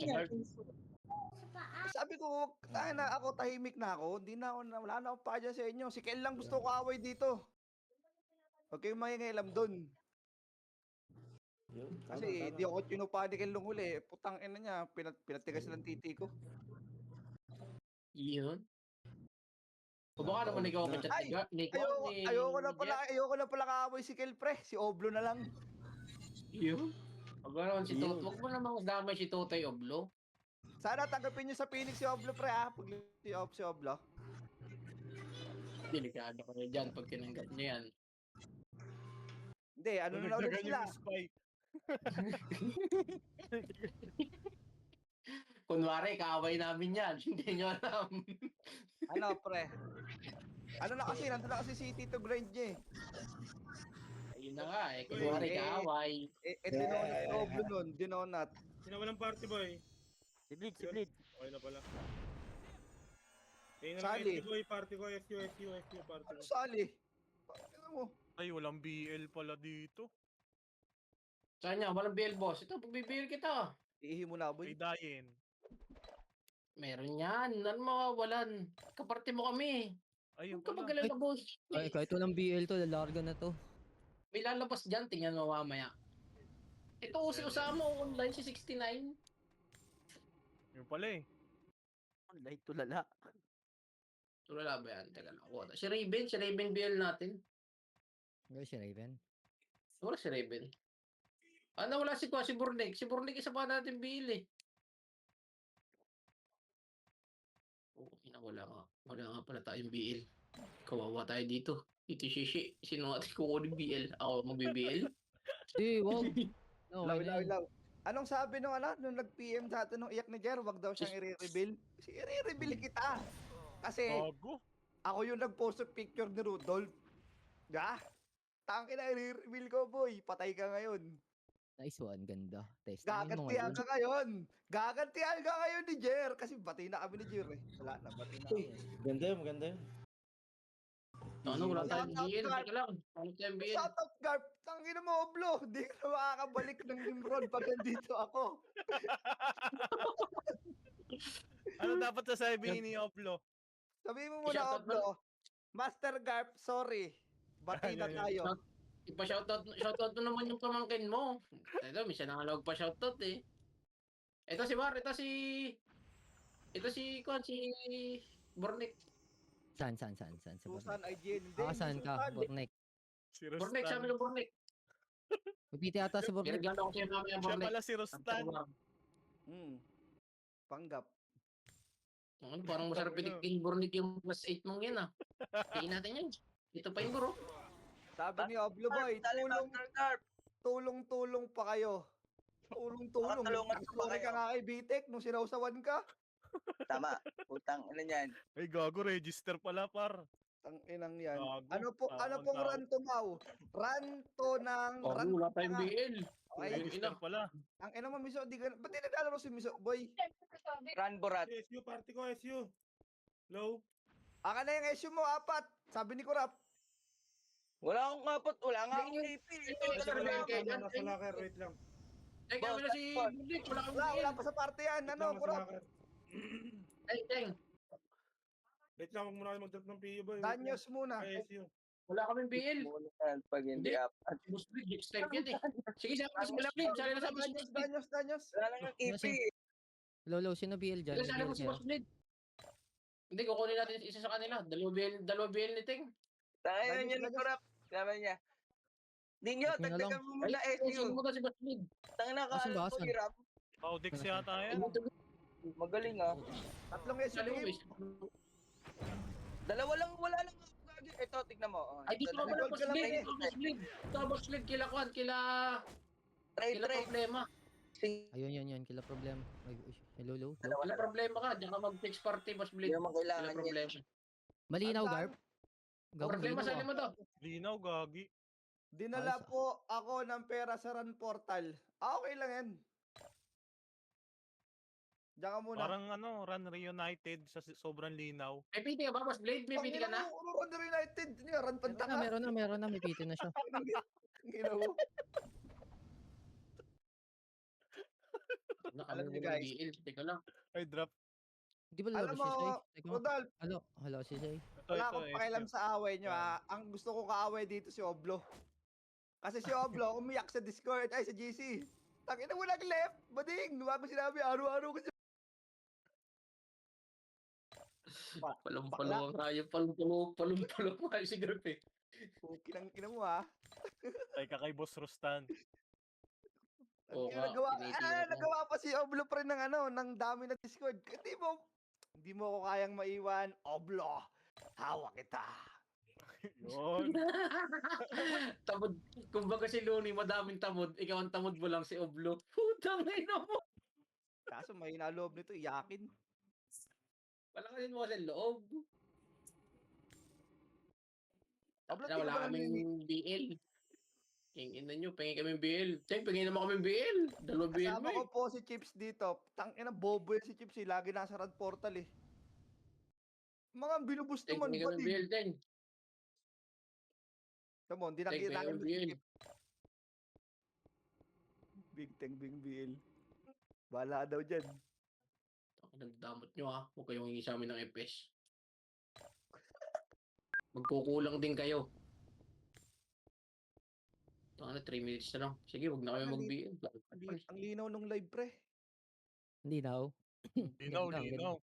niya. Sabi ko, tayo na ako, tahimik na ako. Hindi na ako, wala na akong pa dyan sa inyo. Si Kel lang gusto ko away dito. Huwag kayong mangingialam dun. Yun, tama, Kasi tama. di ako tinupa ni Kel nung huli. Putang ina niya, pinatigas ng titi ko. Yun. O baka naman ikaw ang Ay, chat ni ayoko na pala kaaway si Kel, pre. Si Oblo na lang. Yun. Wag mo naman si Tot. Wag mo naman damay si Totoy Oblo. Sana tanggapin niyo sa Phoenix si Oblo, pre, ha? Pag si Oblo. Delikado kayo dyan pag tinanggap niyo yan. Hindi, ano na ulit sila? Kunwari, kaaway namin yan. Hindi nyo alam. Ano, pre? Ano na kasi, nandun na kasi si Tito Grind niya, eh. Ayun na nga eh. Kunwari, kaaway. Dinonat si Oblo nun, dinonat. Sino walang party boy? Si Bleed. Okay na pala. Tingnan Sali. na boy, party ko, SU, party Ano ko. sali? Ano mo? Ay, walang BL pala dito. Saan niya? Walang BL boss. Ito, pagbibigil kita. Iihi mo na, boy. Ay, Dayin. Meron yan. Ano mawawalan? Kaparte mo kami. Ayun Huwag ka pala. magalala, boss. Ay, kahit walang BL to, lalarga na to. May lalabas dyan. Tingnan mo mamaya. Ito, si Usama online, si 69. Yun pala eh. Online to lala. Wala ba yan? Teka lang. Si Raven BL natin. Wala si Raven. Wala si Raven. Ano, wala si Burnik. Si Burnik isa pa natin BL eh. Wala nga pala tayong BL. Kawawa tayo dito. Ito shishi. Sino natin kukunin BL? Ako mag-BL? Di, wag. No, Law. Anong sabi nung nung nag-PM sa atin nung iyak ni Jer, wag daw siyang i-reveal. Kasi i-reveal kita. Kasi Bago. ako yung nag-post ng picture ni Rudolph. Tangin na i-reveal ko, boy. Patay ka ngayon. Nice one, ganda. Testingin mo Gagantihan ngayon. ka ngayon. Gagantihan ka ngayon ni Jer. Kasi bati na kami ni Jer, eh. Wala na, bati na kami. Maganda yun, maganda yun. Ano, wala tayong Shoutout, BL. Garp. Teka lang. Wala tayong BL. Shoutout, Garp. Tangin na mo, Oblo. Hindi ka na makakabalik ng Nimrod pag nandito ako. Ano dapat sasabihin ni Oblo? Sabihin mo muna, Shoutout Oblo. Master Garp, sorry. Bati na tayo. Shoutout mo naman yung pamangkin mo. Ito, minsan na nga pa-shoutout eh. Ito si Bornik. Saan si Bornek? Susan IGN. Hindi, Saan hindi ka, Susan. Bornek? Si Bornik, sabi Rostan. ng Bornik. Pipiti ata si Bornek. Regalo ko sa'yo mamaya, Siya Bornik. pala si Rostan. Panggap. Ano, parang masarap pitikin Bornik yung plus 8 mong yan ah. Tingin natin yan. Ito pa yung bro. Sabi ni Oblo Boy, tulong-tulong pa kayo. Tulong-tulong. Makatulungan pa Sorry kayo. ka nga kay Bitek nung sinausawan ka. Tama. Putang ina niyan. Ay, gago, register pala, par. Ang inang yan. Gago. Ano pong ranto, Mau? Ranto ng... Wala tayong BL. Okay. Register pala. Ang ina mo, Miso, ba't di naglalaro si Miso, boy? Run Borat. SU, party ko, SU. Low. Aka na yung issue mo, 4. Sabi ni Kurap. Wala akong kapot. Wala nga akong Yung- AP. ito, Ito ito, lang. ito, ito. Nasa locker, wait lang. Ay, kami na si Bornik. Wala kang Wala BL. pa sa party yan. Ano, Nasa Kurap? locker. Teng. Wait lang, huwag muna kayo mag-drop ng PU boy. Danyos muna. Ay, SU. Wala kaming BL. Muna yan pag hindi Hindi. up. Muslim, next time yan eh. Sige, sabi mo si Muslim. Sali na sa Muslim. Danyos. Wala lang ang AP. Lolo, sino BL dyan? Sige, sali mo si Muslim. Hindi, kukunin natin isa sa kanila. Dalawa BL ni Ting. Tangin na niya ni Kurap. Sabi niya. Ninyo, Tingnan lang. tagdagan mo muna Ay, SU. sino mo to si Muslim? Tangin na Asan ba, kaalam ko, asan? hirap. Paudex yata yan. Magaling ah. Tatlong issue Sali mo, game. Dalawa lang, wala lang ako gagi. Ito, tignan mo. Oh, Ay, dito ito, ka pala, Gold ka lang Muslim. eh. Ito, Muslim. Ito, Muslim. Kila Kwan, kila Trade. problema. Ayun, kila problem. Ay, hello, Lolo. Kila problema ka. Diyan ka mag-fix party, Muslim. Hindi naman Kila kailangan niya. problema. Malinaw, Ang Garp. Gago, Problema, malinaw, sali mo to. Linaw, gagi. Dinala Ayos, po ako ng pera sa Run Portal. Okay lang yan. Diyan ka muna. Parang Run Reunited sa sobrang linaw. May piti ka ba, Boss Blade? May piti ka na? Run United. Run Pantaka. Meron na, may piti na siya. Ginawa. Na Alam kami niyo, ng guys. BL. Teka lang. Ay, drop. Di ba Alam laro mo, si Say? Teka nga. Rodolph, Hello, si Say. Ito, wala ito, akong pakialam SQ. sa away nyo Yan. ha. Ang gusto ko kaaway dito si Oblo. Kasi si Oblo, umiyak sa Discord, ay sa GC. Tangina mo nag-left, bading. Bago sinabi, araw-araw ko siya. Palumpalo ang hayop. Palumpalo ang hayop si Garp eh. Kinang ina mo ha. Ay, kay Boss Rustan. Oo Ang nga, nagawa, tinitira ko. nagawa pa si Oblo pre ng ng dami na Discord. Hindi mo ako kayang maiwan. Oblo, hawak kita. Yun. Tamod. Kumbaga si Looney, madaming tamod. Ikaw ang tamod mo lang si Oblo. Putang ina mo. Kaso may naloob nito, iyakin. Palakasin mo kasi ang loob. Oblo, Na di wala ba kaming BL. King ina nyo, pengen kami BL. Cheng, pengen naman kami BL. Dalawa BL mo Kasama ko eh. po si Chips dito. Tangina bobo yan si Chips eh. Lagi nasa rad portal eh. Mga binubus Cheng, naman pengen ba kami BL, Cheng. Come on, di Cheng, pengen nakita kami si BL. Chips. Big Teng Bing BL. Bahala daw dyan. Nagdamot nyo ha. Huwag kayong hingi sa amin ng FPS. Magkukulang din kayo. Ito 3 minutes na lang. Sige, huwag na kayo mag-BL. Ang linaw nung live pre. Hindi na, oh. Linaw, Ganda, ganda. linaw.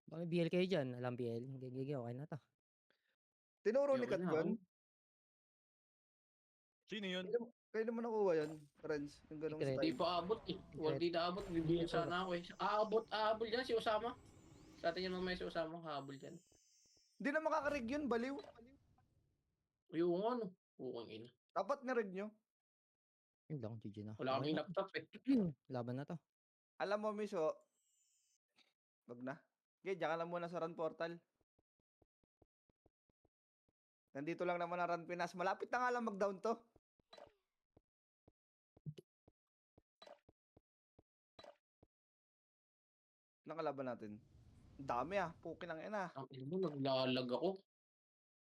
Baka may BL kayo dyan. Alam BL. Gigi, okay na to. Tinuro ni Ayoko Kat na, yun. Sino yun? Kaya naman nakuha yun, friends. Yung ganong Secret. Hindi style. pa abot eh. Huwag di na abot. Bibigyan sana ako eh. Aabot yan si Osama. Sa atin yung mamaya si Osama. Habol yan. Hindi na makakarig yun, baliw. Yung ano. Bukang ina. Dapat na-rig nyo. Yun lang, GG na. Wala Okay kaming na. laptop eh. Laban na to. Alam mo, Miso. Wag na. Okay, diyan ka lang muna sa Run Portal. Nandito lang naman ang Run Pinas. Malapit na nga lang mag-down to. Ilang kalaban natin? Ang dami ah. Pukin ang ina. Ang ina mo, naglalag ako.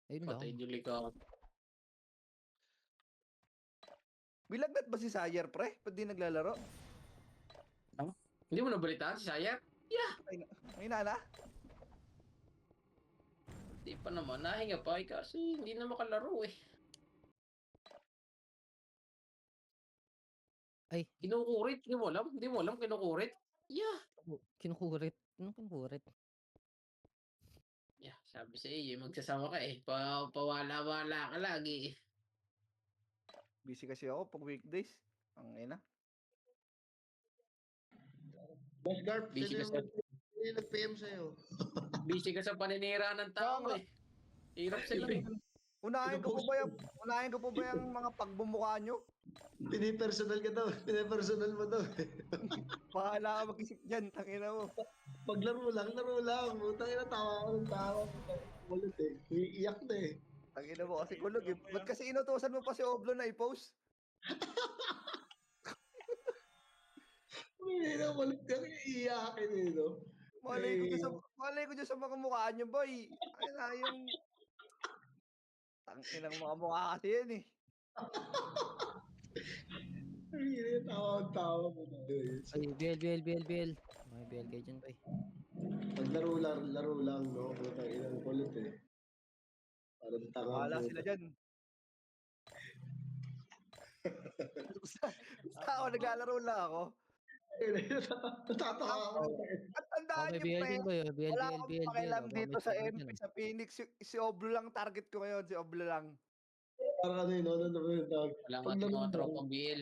Ayun lang. Patay dili ka. Bilagnat ba si Sayer, pre? Ba't di naglalaro? Hindi mo nabalitaan si Sayat? May nana? Hindi pa naman. Nahinga pa eh, kasi hindi na makalaro eh. Ay. Kinukurit. Hindi mo alam? Hindi mo alam kinukurit? Yeah. Kinukurit. Anong kinukurit? Yeah, sabi sa iyo, magsasama ka eh. Pawala-wala ka lagi eh. Busy kasi ako pag weekdays. Ang ina. Boss Garp, Busy sino ka sa, yung nag-PM sa'yo? busy ka sa paninira ng tao eh. Hirap sila eh. Unahin ko po ba yung mga pagbumukha nyo? Pinipersonal ka daw. Pinipersonal mo daw. Bahala ka mag-isip dyan, tangina mo. Pag laro lang. Butang ina, tawa ko ng tawa. Kulit eh. Iiyak na eh. Tangina mo kasi kulog eh. Ba't kasi inutusan mo pa si Oblo na i-post? Hindi na kulit ka. Iiyakin eh, no? Malay ko dyan sa mga mukha nyo, boy. Ay na yung... Tanginang mga mukha kasi yan eh. Ay, tawa mo na. Ay, BL. May BL kayo dyan, boy. Pag laro lang, no? Butang ina, kulit eh. Parang tanga Bahala mo. sila dyan. Basta ako, naglalaro lang ako. Natatawa ako. At tandaan May nyo, BL pre, din, boy. BL. wala akong pakialam Baka dito may sa cover MP, dyan. sa Phoenix. Si Oblo lang target ko ngayon, si Oblo lang. Parang ano yun, ano yung tawag? Wala nga Pag yung mga laro tropang BL.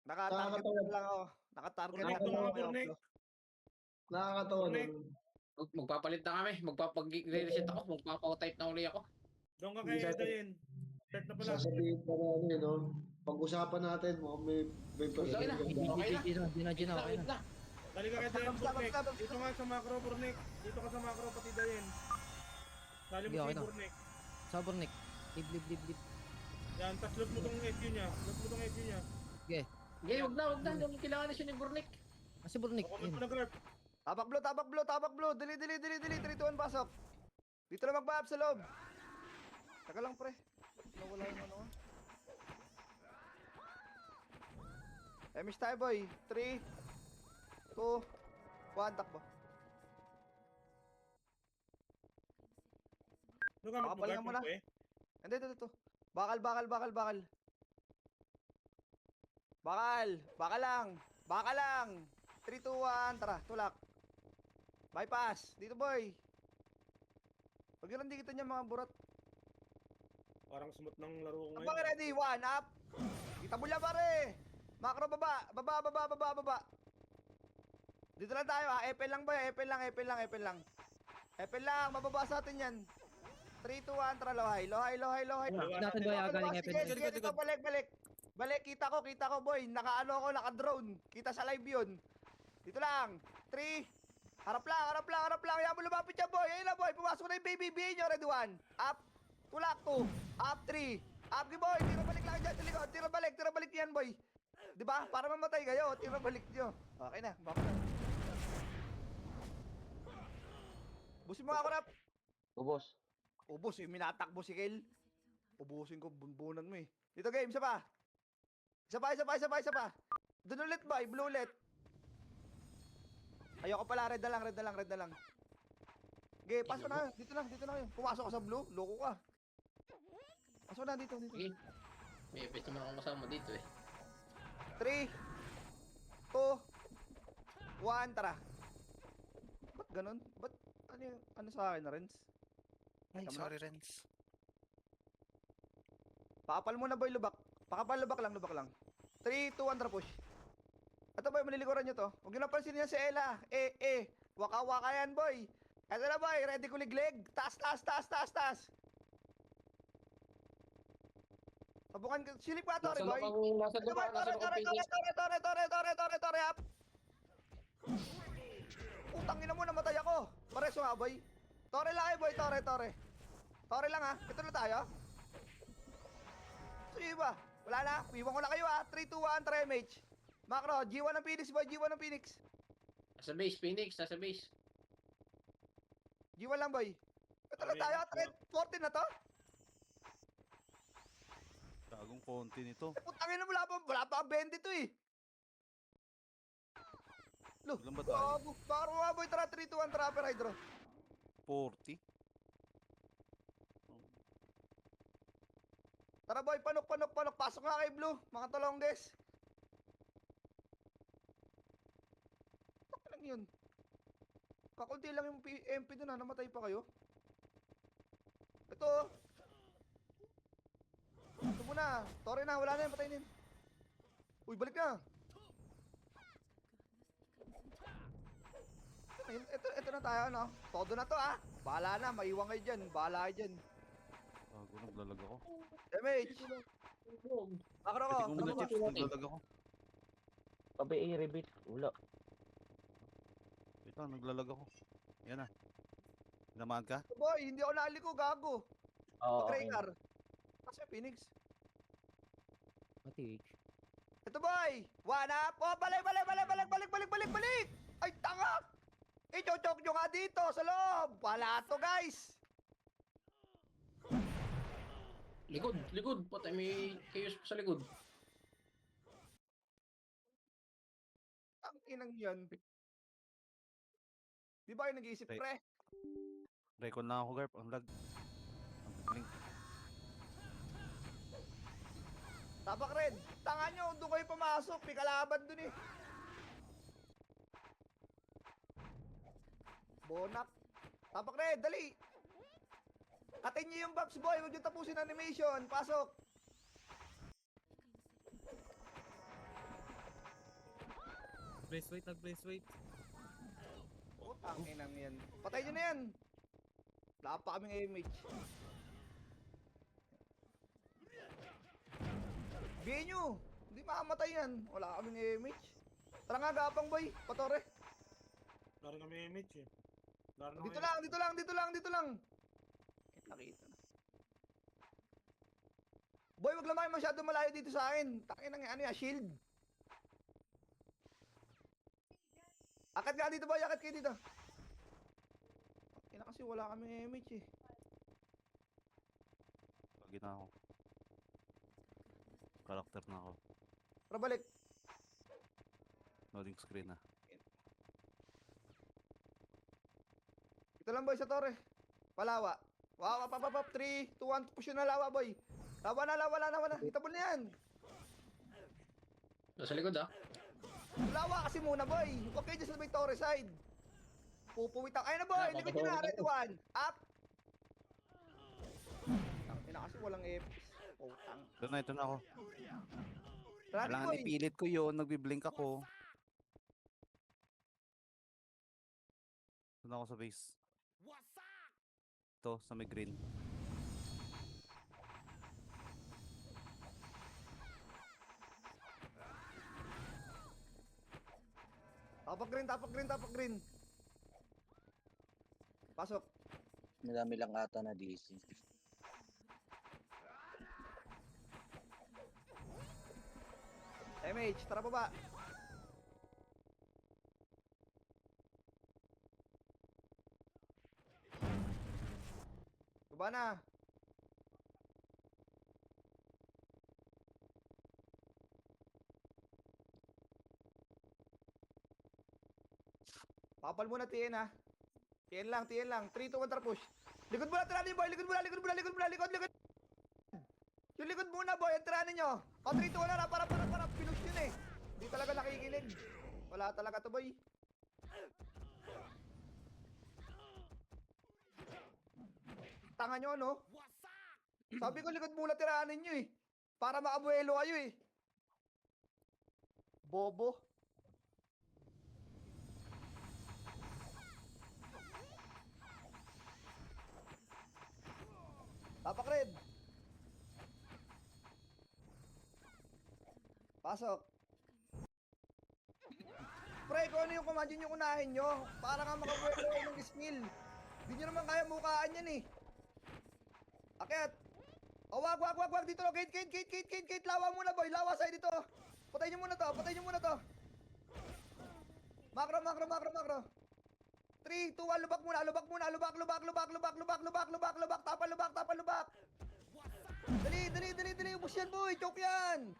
Nakatarget Nakakatawa. lang ako. Nakatarget Burnek, lang ako kay burnek. Oblo. nakakatawa Connect. nun. Magpapalit na kami. Magpapag-reset ako. Magpapa-type na uli ako. Doon ka kay Dayen. Start na pala. Sasabihin pa na ano yun, no? Pag-usapan natin, mukhang may Okay na. Hindi na, okay na. Dali ka kay Dayen, Basta, Burnek. basta. Dito nga sa macro, Burnek. Dito ka sa macro, pati Dayen. Dali mo Okay si na. Burnek. Sabornik. Lib. Yan, tas loot mo tong FQ niya. Loot mo tong FQ niya. Okay, wag na. Hindi kailangan na siya ni Burnik. Si Bornik. Ako Yun. mo na Garp. Tapak blue. Dali. 3, 2, 1, pasok. Dito na mag-bab sa loob. Taka lang, pre. Nawala yung ano. Emish tayo boy. 3, 2, 1, takbo. Ano ka Kapal mag-guard nga muna. mo eh? Hindi, ito. Bakal. Bakal lang. 3, 2, 1, tara, tulak. Bypass. Dito boy. Pag yun hindi kita niya mga burat. Parang smooth ng laro ko Abang ngayon. ready, 1 up. Kita mo lang pare. Macro baba. Dito lang tayo ha. Epel lang boy, epel lang. Mababa sa atin yan. 3, 2, 1, tara, lohay. Dalawa Natin ba yung galing Sige, Epen? sige, dito, balik. Balik, kita ko boy. Naka-ano ako, naka-drone. Kita sa live yun. Dito lang. 3. Harap lang. Yan mo lumapit yan boy. Ayun na boy. Pumasok na yung baby B nyo. Ready 1. Up. Tulak 2. Up 3. Up ki boy. Tira balik lang dyan sa likod. Tira balik yan boy. Diba? Para mamatay kayo. Tira balik nyo. Okay na. Baka na. Busin mo ako rap. Ubos yung minatakbo si Kel. Ubusin ko, bunbunan mo eh. Dito game, isa pa. Doon ulit boy, blue ulit. Ayoko pala, red na lang. Okay, pasok na. Dito na kayo. Pumasok ka sa blue, loko ka. Pasok na dito. Sige. May best naman akong kasama dito eh. 3, 2, 1, tara. Ba't ganun? Ba't ano sa akin na, Renz? Ay, Tama. sorry, Renz. Pakapal mo na boy, lubak. Lubak lang. 3, 2, 1, tara push. Ito boy, malilikuran nyo to. Huwag nyo na pansin yan si Ella. Waka-waka yan boy. Ito na boy, ready ko ligleg. Taas. Sabukan ka, silip ka Tore boy. Nasa Ito baba, boy, Tore, up. Utang ina mo, namatay ako. Pareso nga boy. Tore lang boy, Tore. Tore lang ha, ito na tayo. Sige ba? Wala na, iwan ko na kayo ha. 3, 2, 1, try MH. Macro, G1 ng Phoenix boy, G1 ng Phoenix. Nasa base, Phoenix, nasa base. G1 lang boy. Ito na tayo, 14 na to. Tagong konti nito. Putangin na, wala pa ang 20 to eh. Lo, Ilan ba tayo? baro nga boy, tara 3, 2, 1, trapper hydro. 40? Tara boy, panok. Pasok nga kay Blue, mga tolongges. Ano lang yun? Kakunti lang yung MP dun ha, namatay pa kayo. Ito. Ito muna. Tore na, wala na yan, patayin. Uy, balik na. Ito na tayo, no? Todo na to, ha? Bahala na, maiwan kayo dyan. Bahala kayo dyan. Tago, naglalag ako. Damage. Makro ko. Pwede ko muna chips, naglalag ako. Wait lang, naglalag ako. Yan na. Namaan ka? Boy, hindi ako naliko, gago. Mag-Raycar. Kasi Phoenix. Matik. Ito boy! One up! Oh, balik! Ay, tanga! I-choke nyo nga dito sa loob! Wala to, guys! Likod. Patay, may chaos pa sa likod. Ang inang yan. Di ba kayo nag-iisip, Right. pre? Recon na ako, Garp. Ang lag. Ang blink. Tapak red! Tanga nyo, doon kayo pumasok. May kalaban dun eh. Bonak. Tapak red, dali! Katin nyo yung box boy, huwag nyo tapusin animation. Pasok! Nag-place wait. Oh, ang inang yan. Patay nyo na yan. Wala pa kaming image. Bigay nyo. Hindi makamatay yan. Wala kaming image. Tara nga, gapang boy. Patore. Laro na may image eh. Dito lang. Nakita na. Boy, wag lang kayo masyado malayo dito sa akin. Tangin ng ano yan, shield. Akat nga dito boy, akat kayo dito. Ina kasi wala kami image eh. Lagi na ako. Karakter na ako. Tara balik. Loading screen na. Ito lang boy sa torre. Palawa. Wow, pap. 3, 2, 1. Push yun na lawa boy. Lawa na. Itabol na yan. Nasa likod ah. Lawa kasi muna boy. Huwag kayo dyan sa may torre side. Pupuwitang. Ayun na boy. Ah, Likod nyo na. papatawag Red ako. 1. Up. Ina kasi walang F. Putang. Ito na ako. Rally Kailangan boy. ipilit ko yun. Nagbiblink ako. Doon ako sa base. Ito, sa may green. Tapak green. Pasok. Madami lang ata na DC. MH, tara baba. Baba na. Papal muna TN ha. TN lang. 3, 2, 1, tara push. Likod muna, tiranin boy. Likod. Yung likod muna boy, ang tiranin nyo. O 3, 2, 1 na, para. Pinush yun eh. Hindi talaga nakikinig. Wala talaga to boy. Tanga nyo no? Sabi ko likod muna tiranin nyo eh. Para makabuelo kayo eh. Bobo. Tapak red. Pasok. Pre, kung ano yung command yun yung unahin nyo. Para nga makabuelo kayo ng skill. Hindi nyo naman kaya mukhaan yan eh. Akit. O wag. Dito no. Gate. Lawa muna boy. Lawa sa'yo dito. Patay nyo muna to. Makro. 3, 2, 1. Lubak muna. Lubak. Tapal lubak. Dali. Ubus yan boy. Choke yan.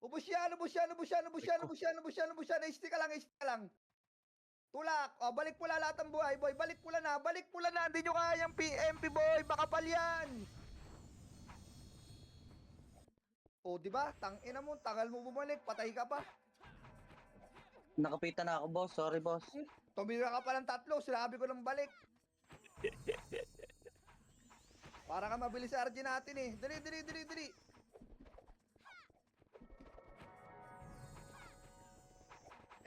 Ubus yan. Stay ka lang. Tulak. O, balik pula lahat ng buhay, boy. Balik pula na. Hindi nyo kayang PMP, boy. Makapal yan. O, diba? Tangina mo. Tagal mo bumalik. Patay ka pa. Nakapitan na ako, boss. Sorry, boss. Tumira ka pa ng 3. Sinabi ko lang balik. Para ka mabilis sa RG natin eh. Dali.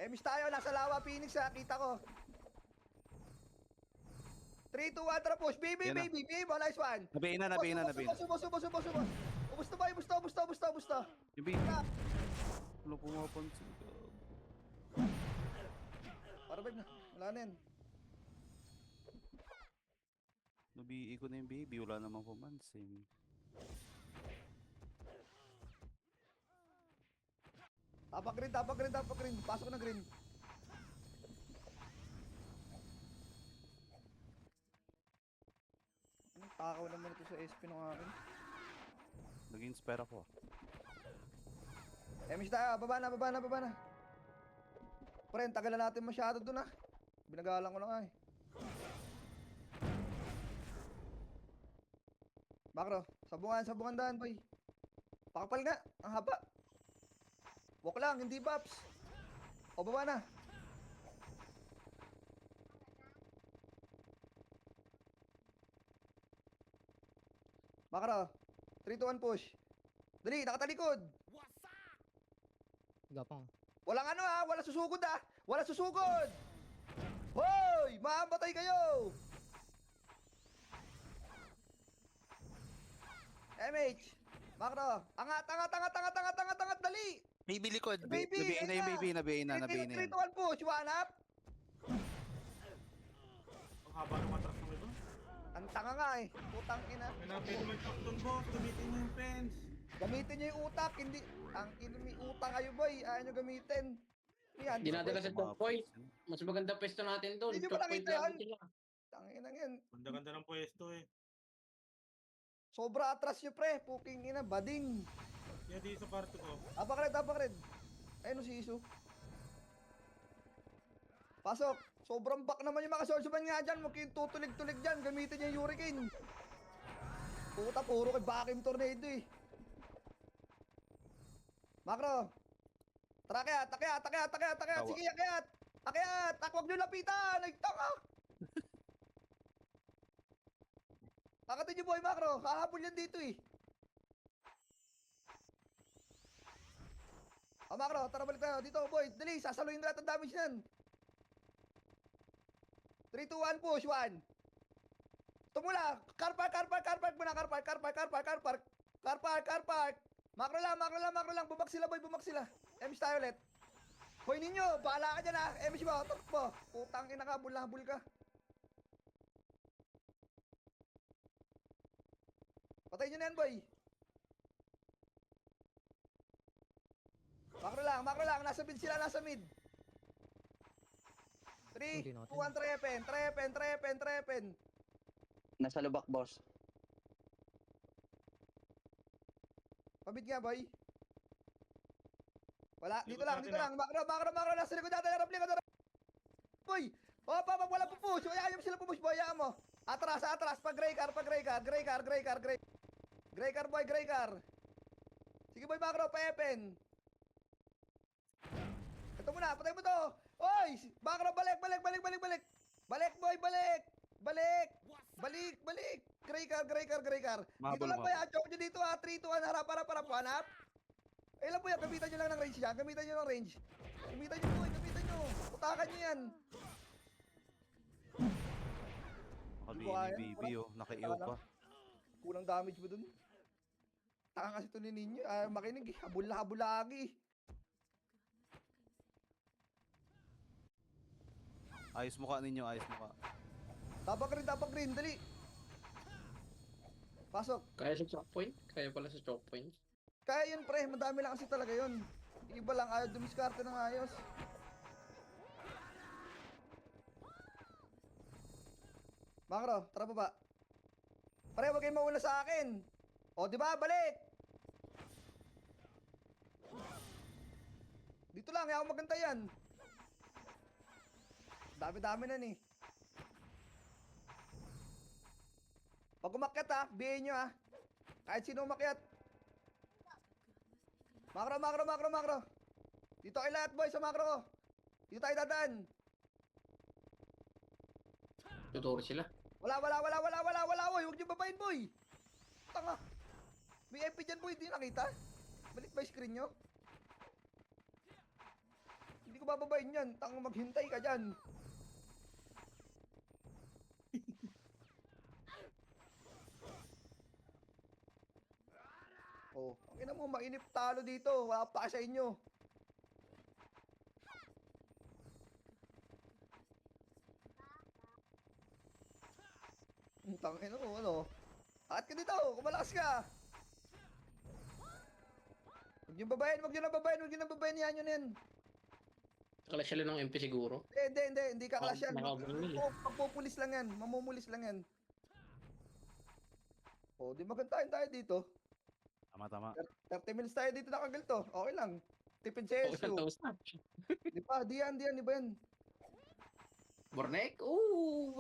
Miss tayo, nasa lawa, Phoenix ha, kita ko. 3, 2, 1, tara push. Baby, Yan na. nice one. Nabihin na. Subos. Ubus to. Yung B. Wala pumapansin ka. Para ba na? Wala na yan. Nabihi ko na yung baby. Wala namang pumansin. Tapak green. Pasok na green. Anong takaw naman ito sa SP ng akin? Nag-inspire ako. Miss tayo, baba na. Pre, tagal na natin masyado dun ah. Binagalang ko na nga eh. Makro, sabungan daan boy. Pakapal nga, ang haba. Walk lang, hindi buffs. O, baba na. Makro, 3, 2, 1 push. Dali, nakatalikod. Gapang. Walang ano ha, walang susugod. Hoy, mamatay kayo. MH, Makro, angat, dali. Baby likod. Baby, Nabihin na. 3, 2, 1 push, one up. Ang haba ng atras ng iba. Ang tanga nga eh, putang ina. Hanapin mo yung takton, boss. Gamitin mo yung fence. Gamitin nyo yung utak, hindi, ang ina may utang kayo boy, ayaw nyo gamitin. Yan, Hindi natin kasi top point. Mas maganda pwesto natin doon. Hindi nyo Top ba point nakita lang yan? sila. Tangina yan. Ganda-ganda ng pwesto eh. Sobra atras nyo pre, puking ina, bading. Kaya di sa kwarto ko. Tapak red. Ayun si Isu. Pasok. Sobrang back naman yung mga swordsman nga dyan. Huwag kayong tutulig-tulig dyan. Gamitin niyo yung Hurricane. Puta, puro kay Vacuum Tornado eh. Macro. Tara, akyat. Tawa. Sige, akyat. Akyat. Huwag nyo lapitan. Ay, tanga. Akatin niyo boy, Macro. Kahabol yan dito eh. Macro, tara balik tayo. Dito, boy. Dali, sasaluhin na lahat ang damage yan. 3, 2, 1, push. 1. Tumula. Car park muna. Car park. Macro lang. Bumag sila, boy. MS tayo ulit. Hoy ninyo, bahala ka dyan ha. MS mo, top mo. Putang ina ka, habol ka. Patay nyo na yan, boy. Macro lang. Nasa mid sila, nasa mid. 3, 2, 1, trepen. Nasa lubak, boss. Pabid nga, boy. Wala, dito Likod lang. natin, Macro, nasa likod natin. Harap. Boy, wala pupush. Ayaw mo sila pupush, boy. Ayaw mo. Atras. Pag gray car. Gray car, boy. Sige, boy, Macro, pa-epen. Ito muna, patay mo to. Oy, Macro, balik. Balik, boy, balik. Gray car. Dito Mahabol lang mo. boy, choke nyo dito ha. 3, 2, 1, harap. Hanap. Eh lang boy, gamitan nyo lang ng range yan. Gamitan nyo. Putakan nyo yan. Nakabini baby oh. Naka-EO pa. Kulang damage mo dun. Taka kasi ito ni Ninyo. Ayaw makinig eh. Habol lagi. Ayos mukha ninyo, ayos mukha. Tapak rin. Dali. Pasok. Kaya sa choke point? Kaya pala sa choke point. Kaya yun pre, madami lang kasi talaga yun. Yung iba lang ayaw dumiskarte ng ayos. Macro, tara baba. Pare, huwag kayong mauna sa akin. O, di ba? Balik! Dito lang, ayaw maganda yan. Dami-dami na ni. Pag umakyat ha, bihin nyo ha. Kahit sino umakyat. Macro. Dito kayo lahat boy sa macro. Dito tayo dadaan. Tuturo sila. Wala. Boy, huwag niyo babayin boy. Tanga. May MP dyan boy, hindi nakita. Balik ba yung screen nyo? Hindi ko bababayin yan. Tanga, maghintay ka dyan. Oh, ang ina mo, mainip talo dito. Wala pa sa inyo. Ang tangin mo, ano? Akit ka dito, kumalakas ka. Huwag niyo babayin, yan yun yan. Kala sila ng MP siguro. Hindi ka clash yan. Nakabulil. Pagpupulis lang yan, mamumulis lang yan. Oh, di magantahin tayo dito. Tama. 30 minutes tayo dito nakagalto. Okay lang. Tipid sa Okay, SU. tapos na. Di ba? Di yan. Iba yan. Bornek? Ooh!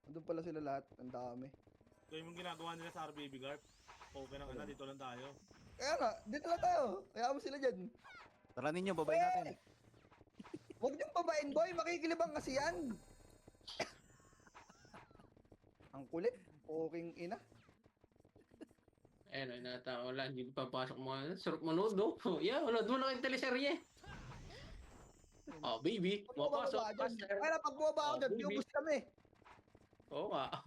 Andun pala sila lahat. Ang dami. Ito yung ginagawa nila sa RBB Garp. Okay na ka dito lang tayo. Kaya nga, dito lang tayo. Kaya mo sila dyan. Tara ninyo, babay natin. Huwag niyong babain, boy. Makikilibang kasi yan. Ang kulit. Poking ina. Ayun, wala, hindi papasok mga, sarap manood, no? Yeah, wala, doon lang yung teleserye. Oh, baby, mapasok. Kaya pag bumaba ako dyan, baby. diubos kami. Oo nga.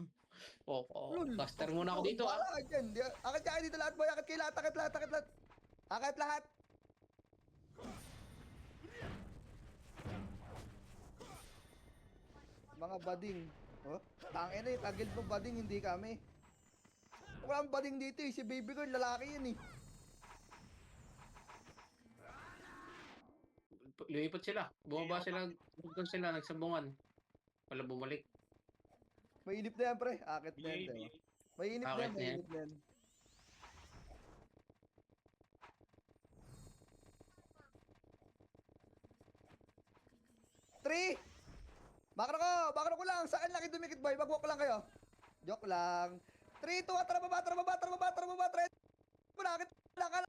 Lul. Caster muna ako dito, ah. Wala ka dyan. Akit kayo dito lahat, boy. Akit kayo lahat. Akit lahat. Mga bading. Oh, tangin na eh. Tagil mo bading, hindi kami. Walang bading dito eh. Si baby girl, lalaki yun eh. Lumipat sila. Bumaba sila, doon sila, nagsabungan. Wala bumalik. Mainip na yan, pre. Akit na yan, diba? Mainip na yan, Akit na yan. mainip na yan. Three! Bakro ko lang. Saan laki dumikit, boy? Mag-walk lang kayo. Joke lang. 3, 2, tara baba. Bakit? Bakal.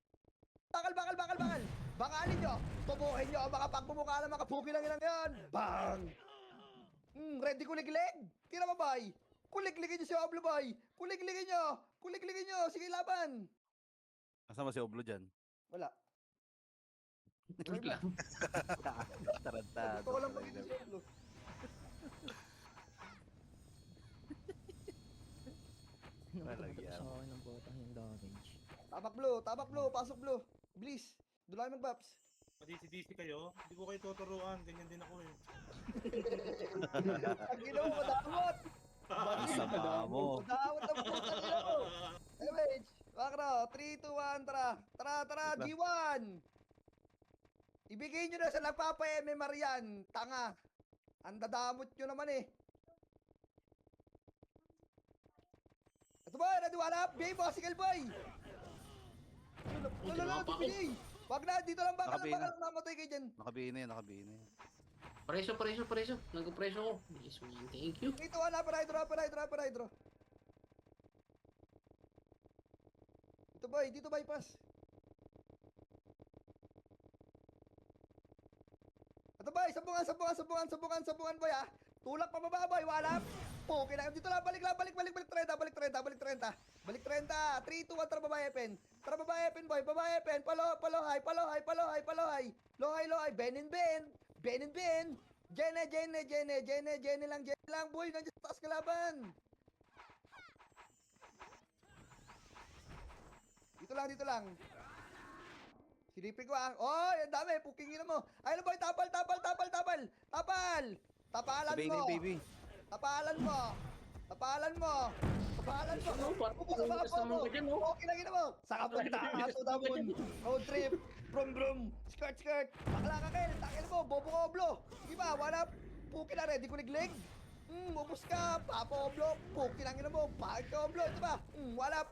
Bakalin nyo. Tubuhin nyo. Baka pagmumukha lang, makapuki lang ilang yan. Bang! Ready kuliglig? Tira ba, boy? Kuligligin nyo si Oblo, boy. Kuligligin nyo. Sige, laban. Kasama si Oblo dyan. Wala. Wait lang. Tarantado. Gusto ko lang pakita si Oblo. Walang Nakakapagod yan. sa akin ng bota yung damage. Tabak blue. Pasok blue. Bilis. Doon lang mag-baps. Madisi-disi kayo. Hindi ko kayo tuturuan. Ganyan din ako eh. Ang ginawa, madamot. Ang sama mo. Madamot ang puta nila ko. MH. Bakro. 3, 2, 1, tara. Tara, G1. Ibigay nyo na sa nagpapa-MM Marian. Tanga. Ang dadamot nyo naman eh. Ito boy, nadiwala. Bigay mo, sigal boy. Lalo, bigay. Wag na, dito lang bakal mamatay kayo dyan. Nakabihin na yan. Preso. Nagpreso ko. Yes, man. Thank you. Dito, upper hydro. Dito bypass. Ito boy, sabungan boy ah. Tulak pa baba boy, walap. Okay na, dito lang, balik 30. Balik 30, 3, 2, 1, tara baba Epen boy, palo high. Low high, Ben and Ben. Jenny lang boy, nandiyan sa taas kalaban. Dito lang. Silipin ko ah. Oh, ang dami, pukingin mo. Ayun boy, tapal. Tapalan mo. Baby. Tapalan mo. Ano, parang Ubus ang mga umigas naman mo. ka dyan, no? Okay lang yun mo. Saka punta ka sa damon. Road trip. Brum. Skirt. Bakla ka kayo. Takil mo. Bobo ka oblo. Sige ba? Wala. Puki na ready kuliglig. Ubus ka. Papa oblo. Puki lang yun mo. Bakit ka oblo? Ito ba? Wala.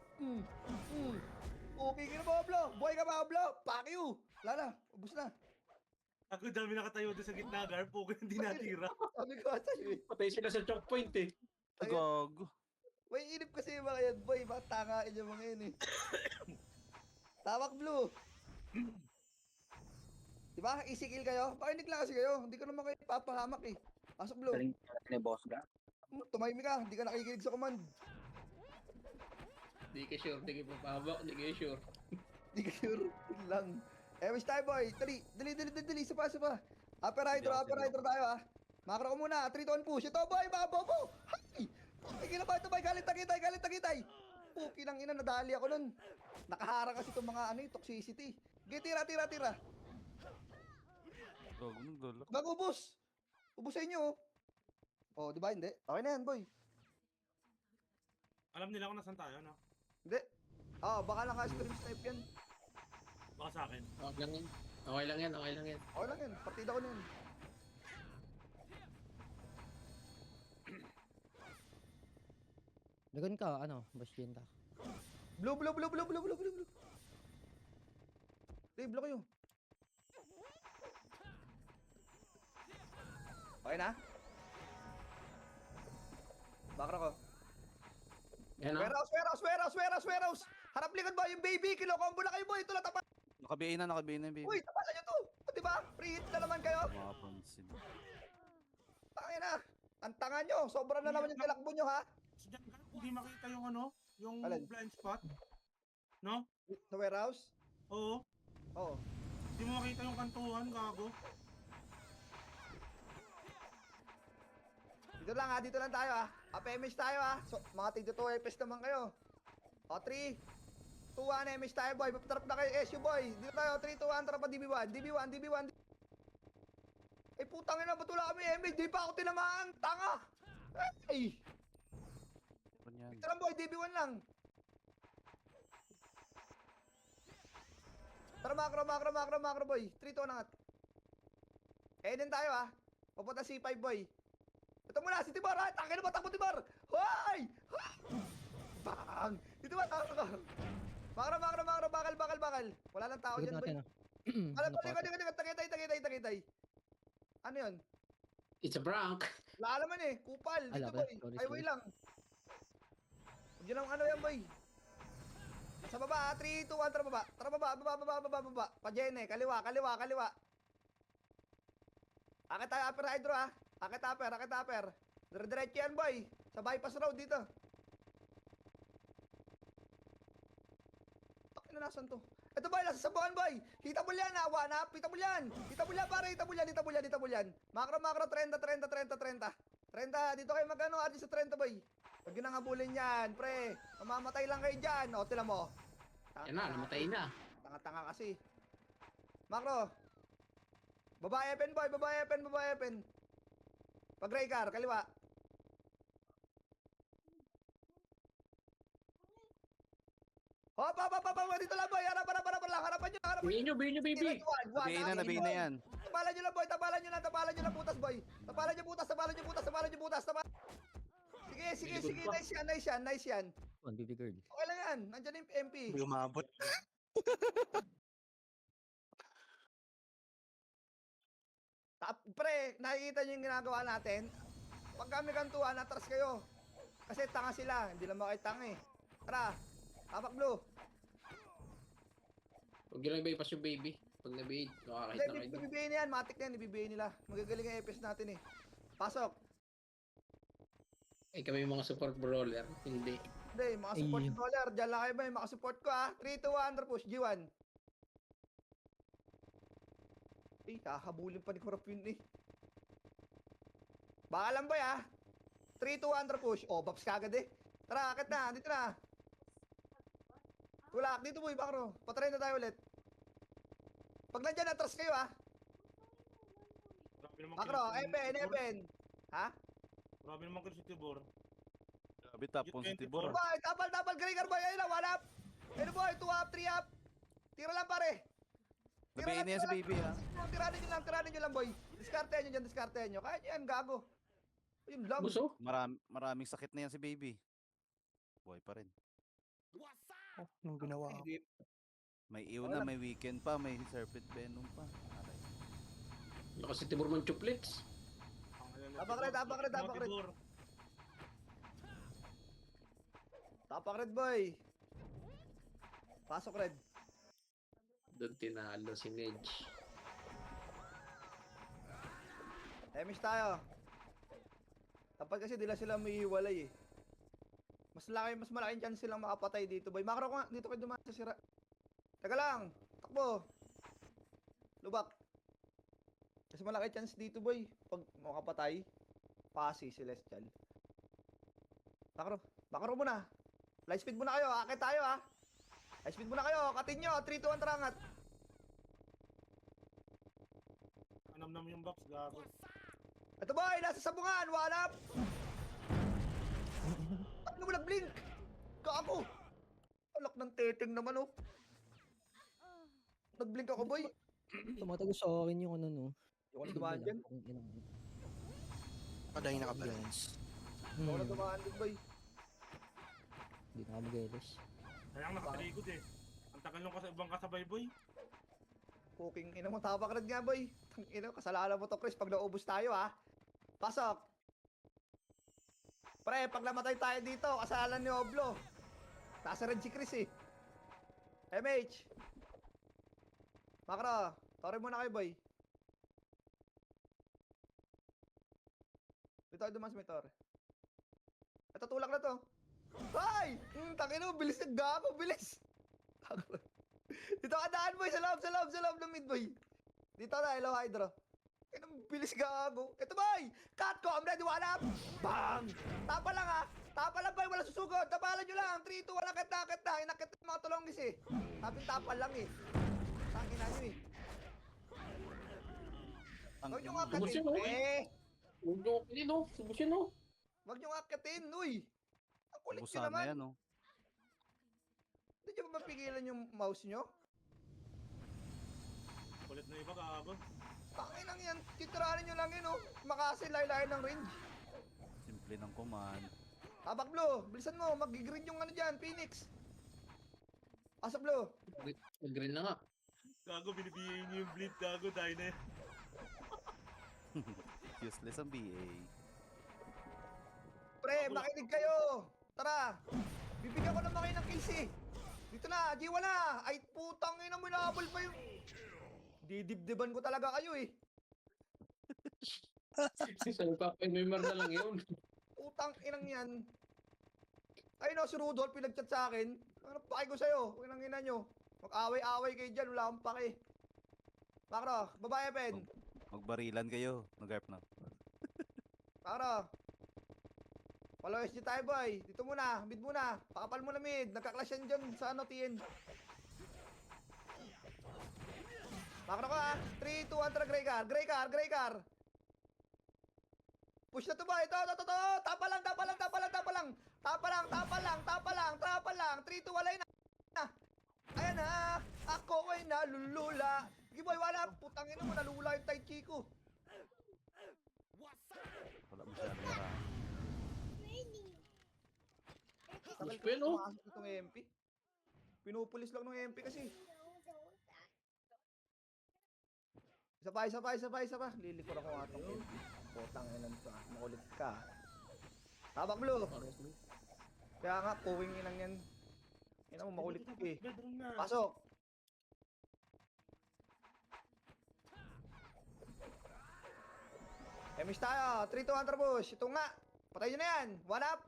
Puki ka na mo oblo. Boy ka ba oblo? Fuck you. Wala na. Ubus na. Ako dami nakatayo doon sa gitna, Gar. Puko hindi natira. Sabi ko sa'yo eh. Patay sila sa choke point eh. Gago. May inip kasi yung mga yan, boy. Bakit tangain yung mga yun eh. Tawak blue. Diba? Easy kill kayo? Pakinig lang kasi kayo. Hindi ko naman kayo papahamak eh. Pasok blue. Tumahimik ka. Hindi ka nakikinig sa command. Di ka sure. Di ka papabak. Di ka sure. Hindi ka sure. Yun lang. Wish tayo boy. Dali. Isa pa. Upper hydro tayo ah. Makro ko muna. 3 to 1 push. Ito boy. Mga bobo. Hay! Ay, ginawa ito boy. Galit takitay. Puki ng ina. Nadali ako nun. Nakahara kasi itong mga toxicity. Okay, tira. Gago nung dalak. Mag-ubos. Ubusin nyo. Oh, di ba? Hindi. Okay na yan, boy. Alam nila kung nasan tayo, no? Hindi. Baka naka-stream snipe yan. Baka sa akin. Okay lang yan. Okay lang yan. Partida ko na yan. Lagon ka, Bastion ka. Blue. Blue, kayo. Okay na? Bakra ko. Yan ah. Warehouse. Harap likod ba yung baby? Kilo-combo na kayo, boy. Ito lang tapat. Nakabihin na, baby. Uy, tapalan nyo to. O, diba? Free hit na naman kayo. Mapapansin. Tangin na. Ang tanga nyo. Sobra na naman yung tilakbo nyo, ha? So dyan, Gar, hindi makita yung yung Alin? blind spot. No? Sa warehouse? Oo. Oo. Hindi mo makita yung kantuhan, gago. Dito lang tayo, ha? PMH tayo, ha? So, mga tigdo 2 FPS naman kayo. O, 3, 2, 1, MH tayo, boy. Papatrap na kayo, SU, boy. Dito tayo, 3, 2, 1, tara pa, DB1. Eh, putang ina, ba't wala kami MH? Di pa ako tinamaan, tanga! Ay! Ganyan. Dito lang, boy, DB1 lang. Tara, macro, boy. 3, 2, 1, angat. Eh, din tayo, ha? Papunta C5, boy. Ito muna, si Timor, ha? Tangin na ba, takbo, Timor! Hoy! Bang! Dito ba, takbo. Bakal. Wala lang tao Likod dyan, boy. natin ah. Alam Ano ko, pa? likod. Tagaytay. Ano yun? It's a prank. Wala naman eh. Kupal. Dito, Ala, boy. sorry, Highway sorry. lang. Huwag yun lang ano yan, boy. Nasa baba, 3, 2, 1, tara baba. Tara baba. Pa-Jene, kaliwa. Akit tayo, upper hydro, ha. Akit upper. Dire-diretso yan, boy. Sa bypass road dito. Ano nasan to? Ito boy, nasa sabuhan boy. Hitabol yan ha, one up. Hitabol yan pare, hitabol yan. Macro, 30. 30, dito kayo magano, arti sa 30 boy. Huwag yun ang habulin yan, pre. Mamamatay lang kayo dyan. O, tila mo. Yan na, namatay na. Tanga kasi. Macro. Babae pen boy, babae pen. Pag gray car, kaliwa. Hop, dito lang boy. Harapan lang. Harapan nyo. Bihin nyo, baby. Nabihin na yan. Tapalan nyo lang boy, tapalan nyo butas boy. Tapalan nyo butas. Sige, nice yan. One, baby girl. Okay lang yan, nandyan yung MP. Hindi umabot. Pre, nakikita nyo yung ginagawa natin? Pag kami kantuan, atras kayo. Kasi tanga sila, hindi lang makitanga eh. Tara, tapak blue. Huwag nyo lang bypass yung baby. Pag nabihid, makakahit na kayo. Ibibihin yan, matik na yan, ibibihin nila. Magagaling ang EPS natin eh. Pasok. Ay, kami yung mga support brawler. Hindi. Hindi, mga support controller. Diyan lang kayo ba yung makasupport ko ha. 3, 2, 1, under push. G1. Eh, hahabulin pa ni Corrupt yun eh. Baka lang ba ya? 3, 2, under push. Oh, Babs kagad eh. Tara, akit na. Dito na. Tulak. Dito boy, bakro. Patry na tayo ulit. Pag nandyan, atras kayo ha. Grabe naman Bakro, Epen. Ha? Grabe naman kayo si Tibor. Sabi tapon si Tibor. Boy, tapal. Gregor boy. Ayun na, 1 up. Ayun boy, 2 up, 3 up. Tira lang pare. Nabihin na yan si baby ha. Tiranin nyo lang boy. Diskartehan nyo. Kaya nyo yan, gago. Yun lang. Buso? Maraming sakit na yan si baby. Boy pa rin. Anong ginawa ko? May iyo na, may weekend pa, may serpent venom pa. Aray. Baka si Timur man chuplets. Tapak red. Tapak red boy. Pasok red. Doon tinalo si Nedge. Temish tayo. Dapat kasi dila sila may hiwalay eh. Mas malaking chance silang makapatay dito boy. Macro ko nga, dito kayo dumaan sa sira. Teka lang, takbo. Lubak. Kasi malaki chance dito boy. Pag makapatay, pasi Celestial. Macro muna. Light speed muna kayo, akit tayo ha. Light speed muna kayo, katin nyo, 3, 2, 1, tarangat. Anam yung box, gago. Ito boy, nasa sabungan, walap. Ano mo nag-blink? Kaako. Alak ng teteng naman oh. Nag-blink ako boy. Tumatago sa akin yung ano no. Yung ako na dumaan dyan. Padahin naka-balance. Yung ako na dumaan dyan boy. Hindi na ako mag-elos. Kaya nakatrigod eh. Ang tagal nung ibang kasabay boy. Cooking ina mo, tapak red nga boy. Ina, kasalanan mo to Chris pag naubos tayo ha. Pasok. Pre, pag namatay tayo dito, kasalanan ni Oblo. Nasa red si Chris eh. MH. Macro, sorry muna kayo boy. Dito dumas may tor. Ito tulak na to. Ay! Tangin mo, bilis ng gago, bilis. Dito ka daan boy, sa loob ng mid boy. Dito na, hello Hydro. Bilis gago. Ito boy! Cut ko! I'm ready, one up! Bang! Tapa lang ha! Tapa lang boy, wala susugod. Tapalan nyo lang. 3, 2, 1, akit na. Inakit na yung mga tulonggis eh. Sabing tapal lang eh. Tangin na nyo eh. Huwag nyo akatin. Huwag nyo akitin oh. Subusin oh. Huwag nyo akatin, uy. Ang kulit nyo Busa na naman. yan oh. Hindi nyo ba mapigilan yung mouse nyo? Kulit na iba, gago. Tangin lang yan. Titiranin nyo lang yun oh. Makasi layo ng range. sabi ng command. Tabak Blue, bilisan mo, mag-green yung ano dyan, Phoenix. Pasok Blue. Green na nga. Gago, binibigay niyo yung bleed. Gago, dahil na. Useless ang BA. Pre, makinig kayo. Tara. Bibigyan ko naman kayo ng kills eh. Dito na, G1 na. Ay, putang ina mo, nahabol pa yung... Didibdiban ko talaga kayo eh. Sabi pa, remember na lang yun. Putang inang yan. Ayun o, si Rudolph pinag-chat sa akin. Ano pake ko sa'yo? Inang ina nyo. Mag-away-away kayo dyan, wala akong pake. Makro, babae pen. Magbarilan kayo. Nag-arp na. Makro. Follow SG tayo boy. Dito muna, mid muna. Pakapal mo na mid. Nagka-clash yan dyan sa ano, TN. Makro ka ah. 3, 2, 1, tara, gray car. Gray car, gray car. Push na to ba? Ito. Tapa lang. Tapa lang. 3, 2, walay na. Ayan na. Ako ay nalulula. Sige boy, wala. Putang ina mo, nalula yung Tai Chi ko. Wala masyadong marami. Tagal ko Well, oh. pumasok itong MP. Pinupulis lang ng MP kasi. Isa pa. Lilikod ako nga itong MP. Putang ina nito ah. Makulit ka. Tabak Blue. Kaya nga, puwing inang yan. Ina mo, makulit ka eh. Bedroom na. Pasok. Emis tayo. 3 to Hunter Bush. Ito nga. Patay nyo na yan. One up.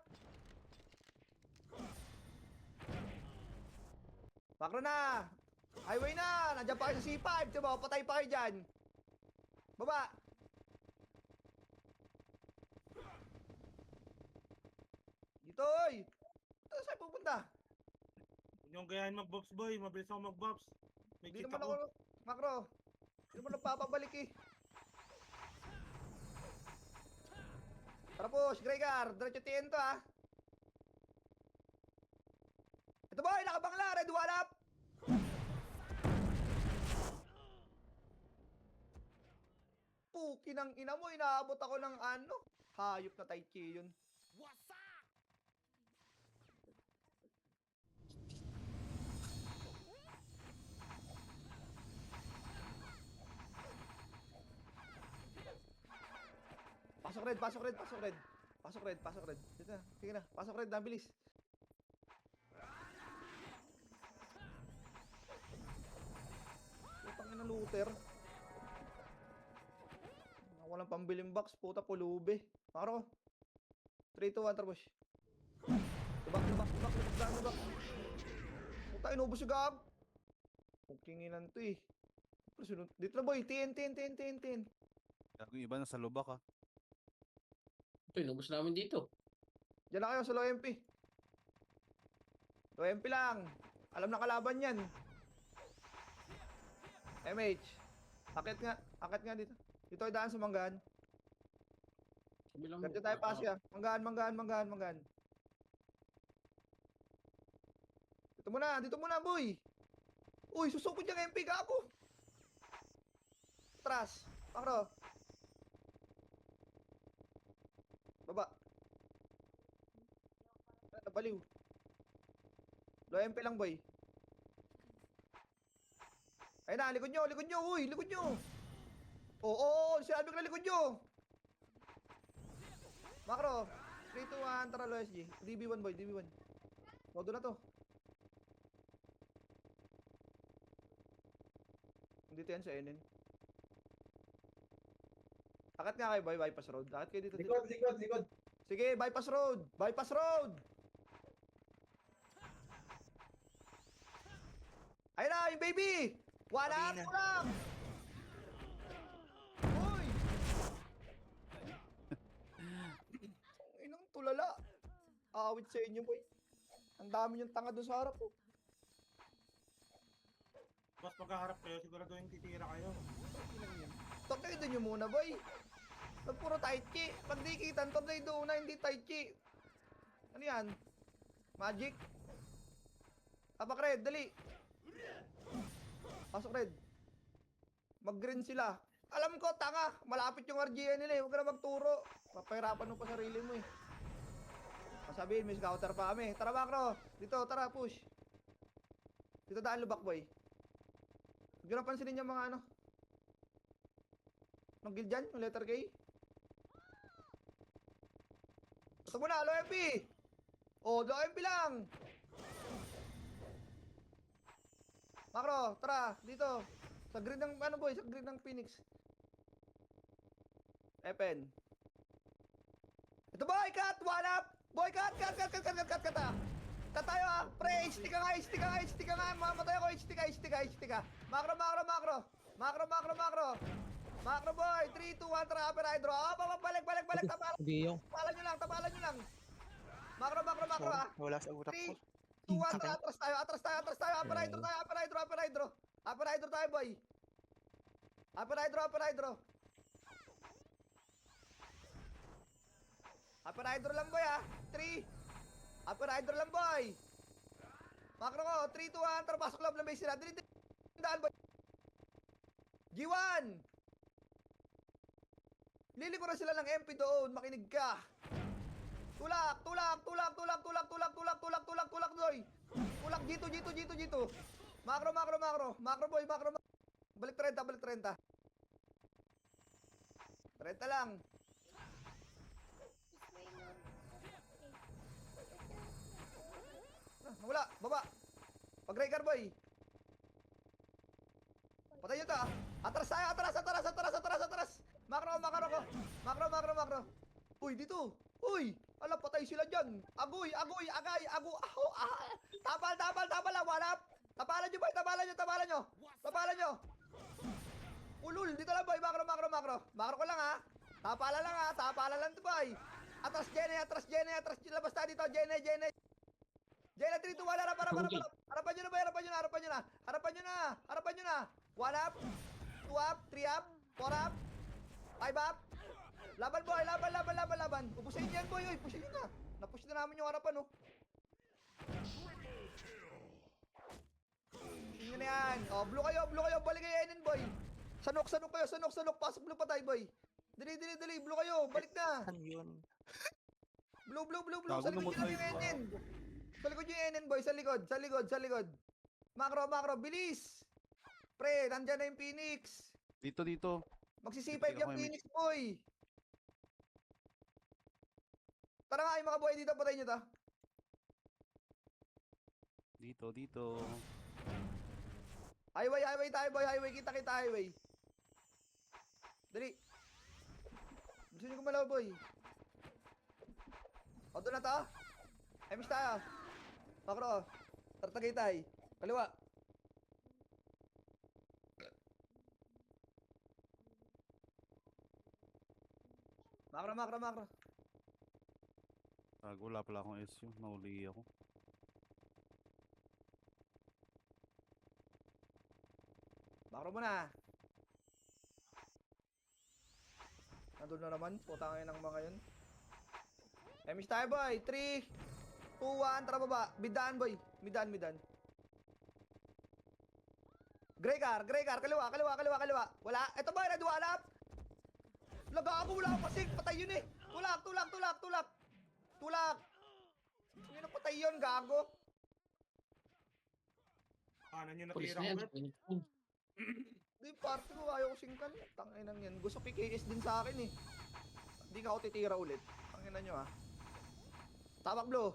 Makro na. Highway na. Nandiyan pa kayo sa C5. Diba? Patay pa kayo dyan. Baba. Dito oy. Saan pupunta? Huwag niyong gayahin mag-bobs boy. Mabilis ako mag-bobs. May Hindi kita naman ko. ako, Makro. Hindi naman nagpapabalik eh. Tara push, Gregor. Diretso TN to ah. Ito boy, nakabangla. Red one up. Puki ng ina mo, inaabot ako ng ano. Hayop na Tai Chi yun. Pasok red. Dito na, sige na. Pasok red, nabilis. Putang ina looter. Walang pambiling box, puta pulube. Makro. 3, 2, 1, tarbush. Tubak. Puta, inubos yung gab. Pukinginan to eh. Dito na boy, TN. Gago yung iba nasa lubak ah. Ito, inubos namin dito. Diyan na kayo sa low MP. Low MP lang. Alam na kalaban yan. MH. Akit nga dito. Dito ay daan sa manggaan. Kabilang Ganito tayo pass ya. Manggaan. Dito muna boy. Uy, susukod yung MP ka ako. Atras. Makro. Baba. Nabaliw. Low MP lang boy. Ayun na, likod nyo. Uy, likod nyo. Oo, sinabi ko na likod nyo. Makro. 3, 2, 1, tara low SG. DB1 boy, DB1. Modo na to. Dito yan sa NN. Akit nga kayo boy, bypass road. Akit kayo dito. Likod. Sige, bypass road. Ayun na, yung baby. Wala Sabi na. ko lang. Uy. Inang tulala. Awit sa inyo boy. Ang dami yung tanga doon sa harap ko. Boss, magkaharap kayo. Siguraduhin titira kayo. Tornado nyo muna boy. Pag puro Tai Chi. Pag di kita, tornado na hindi Tai Chi. Ano yan? Magic? Tapak red, dali. Pasok red. Mag-green sila. Alam ko, tanga. Malapit yung RGN nila eh. Huwag ka na magturo. Papahirapan mo pa sarili mo eh. sabihin, may scouter pa kami. Tara, Macro. Dito, tara, push. Dito daan lubak, boy. Huwag nyo na pansinin yung mga ano. Anong guild dyan? Yung letter K? Ito muna, low MP! Oh, low MP lang! Macro, tara, dito. Sa grid ng, ano boy, sa grid ng Phoenix. Epen. Ito boy, cut! One up! Boy, cut! Cut tayo ah! Pre, HD ka nga! Mamatay ako, HD ka! Macro! Macro boy! 3, 2, 1, tara, upper hydro! Ah, balik! Hindi yung. Tapalan nyo lang! Macro ah! Wala sa utak 3, ko. 2, 1, tara, atras tayo! Upper hydro tayo, boy! Upper hydro! Upper hydro lang, boy, ah! 3, upper hydro lang, boy! Macro ko, 3, 2, 1, tara, pasok loob ng base nila. Daan, boy! G1! Liliko na sila ng MP doon, makinig ka! Tulak, boy! Tulak, dito! Macro, boy, Balik 30. 30 lang. Wala, baba. Pag-breaker, boy. Patay nyo to, ah. Atras tayo, atras. Macro. Uy, dito. Uy, ala, patay sila dyan. Agoy, agay, ago, aho, ah. Tapal lang, walap. Tapalan nyo, boy, tapalan nyo. Ulul, dito lang, boy, macro. Macro ko lang, ha. Tapalan lang to, boy. Atras, Jene, labas tayo dito, Jene. Jene, 3, 2, 1, harapan nyo na, boy, harapan nyo na. 1 up, 2 up, 3 up, 4 up, 5 up. Laban, boy, laban. Upusin nyo yan, boy, oy, pusin nyo na. Napush na namin yung harapan, oh. Pusin nyo na yan. Oh, blue kayo, balik kayo, Enen, boy. Sanok kayo, pasok blue pa tayo, boy. Dali, blue kayo, balik na. Ano yun? Blue. Sa likod nyo lang yung Enen. Sa likod yung Enen, boy, sa likod. Macro, bilis. Pre, nandyan na yung Phoenix. Dito. Magsisipay Dito yung ako, Phoenix, boy. Tara nga, yung mga boy dito, patay nyo to. Dito. Highway tayo, boy. Kita, highway. Dali. Gusto nyo gumalaw, boy. O, doon na to. Emis tayo. Macro. Tartagitay. Kaliwa. Macro. Wala pala akong SU. Nauli ako. Macro muna. Nandun na naman. Putangin ng mga yun. Emis tayo, boy. 3, 2, 1. Tara baba. Midan, boy. Midan. Gray car. Kaliwa. Wala. Ito, boy. Nadwalap. Laga ako. Wala akong pasig. Patay yun, eh. Tulak. Hindi na patay yun, gago. Kanan yung Pulis natira na ko, yan. Bert. Di, parte ko. Ayaw ko singkan. Tanginan yan. Gusto PKS din sa akin, eh. Hindi ka ako titira ulit. Tanginan nyo, ah. Tabak blue.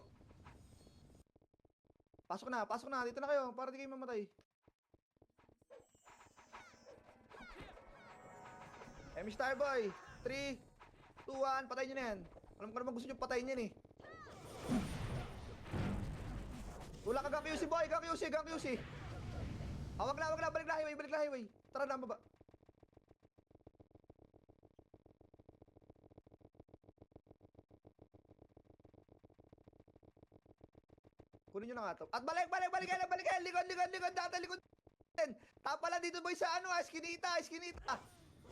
Pasok na. Dito na kayo. Para di kayo mamatay. Emis tayo, boy. 3, 2, 1. Patay nyo na yan. Alam ko naman gusto nyo patayin yan, eh. Tulak ka, QC, boy. QC. Wag na. Balik na highway. Tara na, baba. Kunin nyo na nga to. At balik kayo. Likod. Data, likod. Tapalan dito, boy, sa ano, eskinita.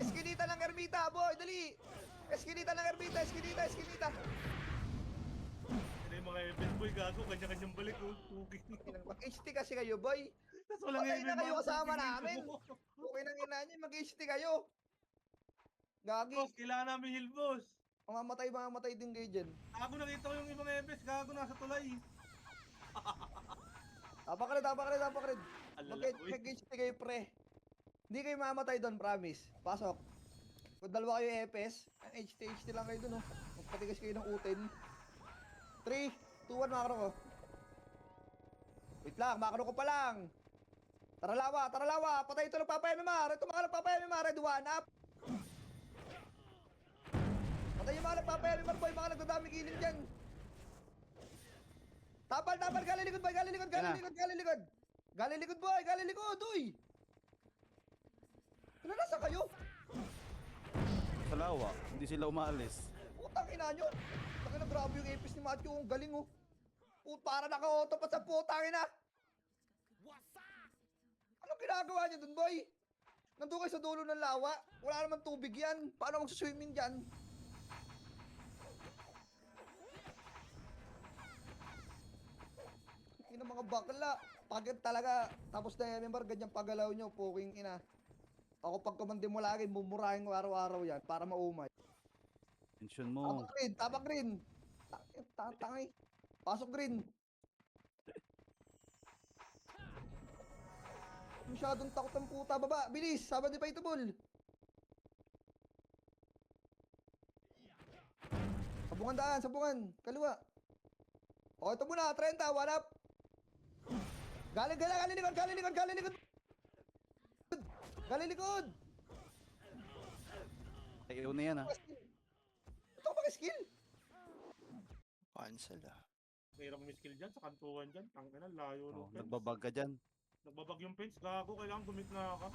Eskinita ng ermita, boy. Dali. Eskinita ng ermita. Ano yung mga event boy gago, kanya-kanyang balik oh. Okay. Mag-HT kasi kayo, boy. Tapos walang Patay na event kayo mga kasama pagpipiliin namin. mo. Okay nang ina nyo, mag-HT kayo. Gagi. Boss, kailangan namin heal boss. Mamamatay din kayo dyan. Ako nakita ko yung ibang Epes, gago nasa tulay. Tapak rin, tapak rin, tapak rin. Alala, uy. Mag-HP kayo, pre. Hindi kayo mamatay doon, promise. Pasok. Kung dalawa kayo EPS, HT lang kayo doon, oh. Magpatigas kayo ng utin. 3, 2, 1, makro ko. Wait lang, makro ko pa lang. Tara lawa. Patay ito nagpapa-MMR. Ito mga nagpapa-MMR. Red 1 up. Patay yung mga nagpapa-MMR, boy. Mga nagdadami killing dyan. Tapal. Galing likod, boy. Galing likod, boy. Galing likod, uy. Ano nasa kayo? Sa lawa, hindi sila umalis. Putang ina nyo. Taka na grabe yung epis ni Matthew. Ang galing, oh. Para naka-auto pa sa putang ina. Anong ginagawa niyo dun, boy? Nandun kayo sa dulo ng lawa. Wala naman tubig yan. Paano magsuswimming dyan? Ina mga bakla. Pagod talaga. Tapos na member, ganyan pagalaw nyo. Puking ina. Ako pag kumandi mo lagi, mumurahin ko araw-araw yan para maumay. Mention mo. Tapak green. Tangay. Pasok green. Masyadong takot ang puta, baba. Bilis, sabad ni Paitable. Sabungan. Kaliwa. O, ito muna, 30, one up. Galing likod. Ayaw na yan ah. Ito ko mag-skill. Cancel ah. Mahirap miskill dyan, sa kantuan dyan. Tangina, layo Oh, ng fence. nagbabag ka dyan. Nagbabag yung fence, gago. Kailangan gumit na ka.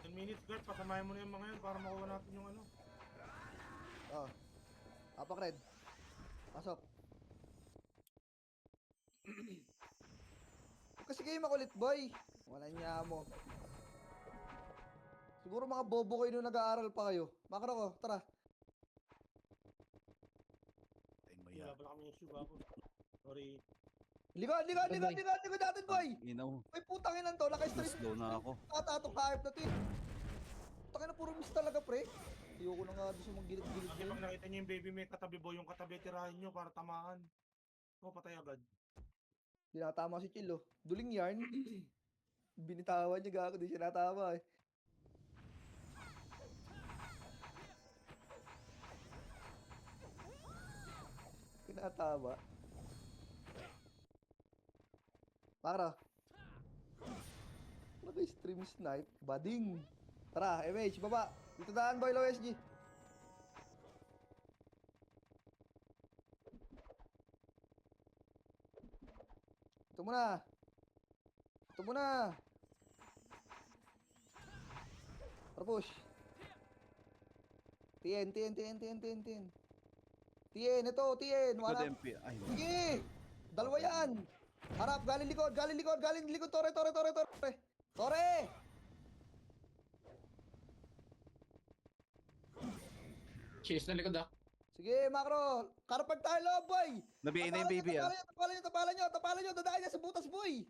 Minutes guard, pasamahin mo na yung mga yan para makuha natin yung ano. Oh. Tapak red. Pasok. Kasi kayo makulit, boy. Wala niya mo. Siguro mga bobo kayo nung nag-aaral pa kayo. Makro ko, tara. Ay mo Wala yan. pala kami issue, gago. Sorry. Likod natin, boy. Inaw. May putang inan to, naka-stream. Slow na ako. Tatatong kahit na to eh. Putang ina, puro miss talaga, pre. Ayoko na nga doon sa mga gilid-gilid Kasi ko. pag nakita niyo yung baby may katabi boy, yung katabi tirahin nyo para tamaan. O, patay agad. Dinatama si Chill, oh. Duling yarn. Binitawan niya, gago. Di siya natama eh. Pinatama. Para. Naka-stream snipe. Bading. Tara, MH, baba. Dito daan, boy, low SG. Ito muna. Push. TN. TN, ito, TN. Good Wala. MP. Ay, Sige! Dalawa yan! Harap, galing likod, Tore! Tore! Cheers na likod ah. Sige, Macro! Karapag tayo loob, boy! nabiyain na yung baby ah. Tapalan nyo! Dadahin na sa butas, boy!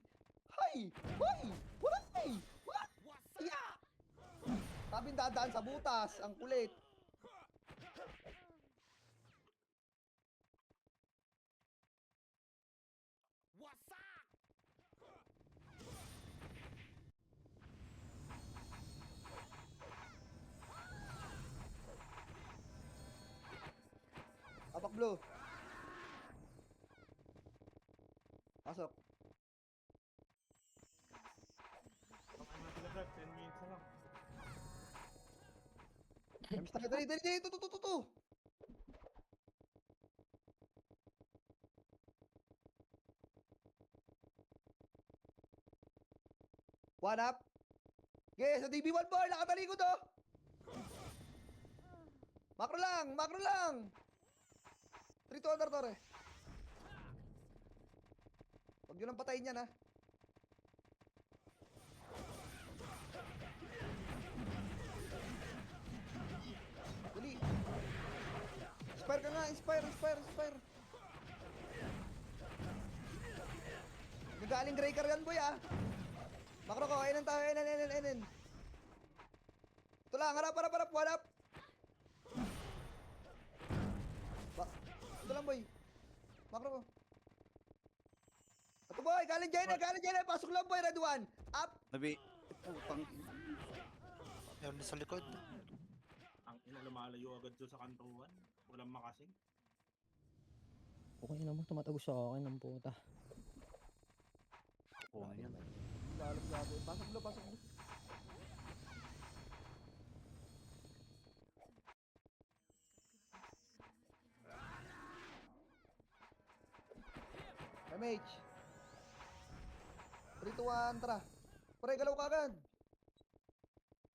Hay! Boy! Waray! What? Yeah! Sabing dadaan sa butas, ang kulit. Apak blue. Pasok. Patay na sila guard, 10 minutes na lang. Dali. Ito. One up. Okay, sa DB1 boy, nakatalikod oh. Macro lang. 3 to under tore. Huwag nyo lang patayin yan ha. Dali. Inspire ka nga, inspire. Nagaling breaker yan boy ah. Macro ko, enen tayo, enen. Ito lang, harap, one up. Macro ko. Ito boy, galing dyan, pasok lang boy, red one. Up. Nabi, putang Meron din sa likod. Ang ina, lumalayo agad doon sa kantuan. Walang makasing. Okay naman, tumatagos sa akin ng puta. po na yan. Lalap gago. Pasok mo, pasok mo. MH. 3 to 1, tara. Pre, galaw ka agad.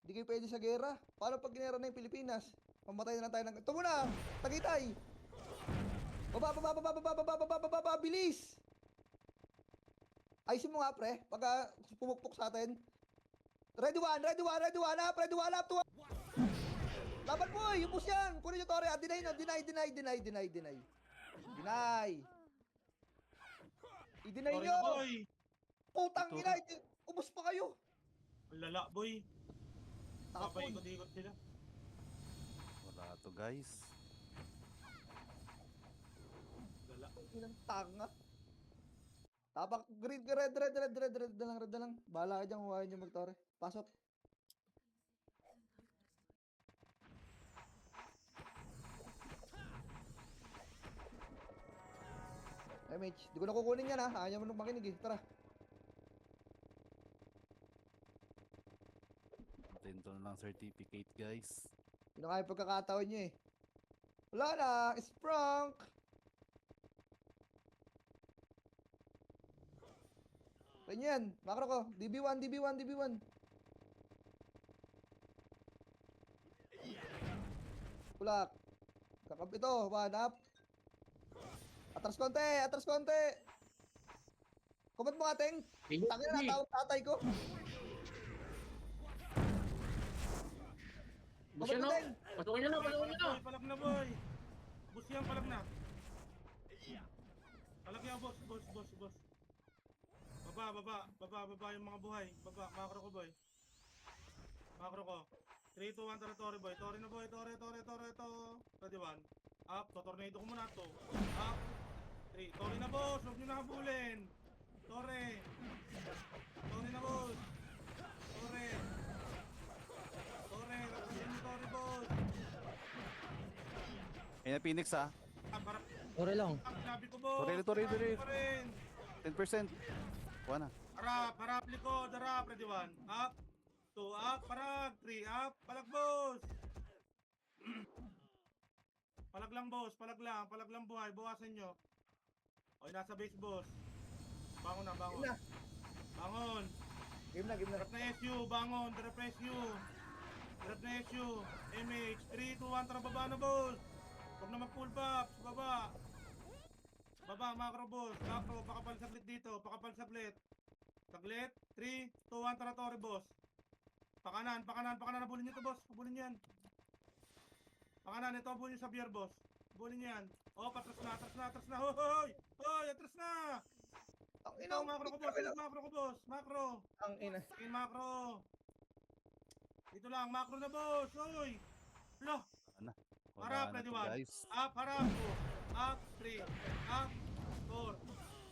Hindi kayo pwede sa gera. Paano pag ginera na yung Pilipinas? Mamatay na lang tayo ng... Ito muna! Tagaytay! Baba, bilis! Ayusin mo nga, pre. Pagka pumukpok sa atin. Ready one, up, ready one up to one. Laban mo, yung push yan. Kunin yung Torre, deny na, deny. I-deny Sorry nyo! na, boy. Putang Ito. ina, ubos pa kayo. Ang lala, boy. Tapon. Papaikot-ikot sila. Wala to guys. Lala. Ilang tanga. Tapak, green, red na lang. Bahala ka dyan kung ayaw nyo mag-Torre. Pasok. MH, di ko na kukunin yan ha. Ayaw mo nung makinig eh. Tara. Antayin to na lang certificate guys. Yun na kaya pagkakataon nyo eh. Wala na, it's prank. Ganyan, makro ko. DB1. Kulak. Kakap ito, one up. Atras konti. Kumat mo ating. Tangin na natawag tatay ko. Bus yan, no? Pasukin nyo na. Boy, palag na, boy. Bus yan, palag na. Palag yan, boss. Baba yung mga buhay. Baba, makro ko, boy. Makro ko. 3, 2, 1, tara, Torre, boy. Torre na, boy. Torre, to. Ready, 1. Up, tornado ko muna to. Up. 3. Torre na, boss. Huwag nyo na habulin. Torre na, boss. Torre, kapatid mo, Torre, boss. Ayun na Phoenix ha. Para, Torre lang. ang sinabi ko, boss. Torre. Sinabi ko rin. 10%. Kuha na. Harap, likod, harap, ready 1. Up, 2, up, parag, 3, up, palag, boss. Palag lang, boss, palag lang buhay, bawasan nyo. Okay, nasa base, boss. Bangon na. Bangon. Game na. Drop na SU, bangon, drop na SU. MH, 3, 2, 1, tara, baba na, boss. Huwag na mag-pull back, baba. Macro, boss. Macro, pakapal saglit dito. Saglit. 3, 2, 1, tara, Torre, boss. Pakanan. Habulin nyo to, boss. Habulin nyo yan. Pakanan, ito, habulin nyo sa beer, boss. Habulin nyo yan. Oh, atras na. Hoy, atras na. Ang Ito, macro ko, boss. Macro. Ang ina. Macro. Dito lang, macro na, boss. Hoy. Lo. Wala Harap, na ready, to 1. guys. Up, harap. 2. Up, 3. Up, 4.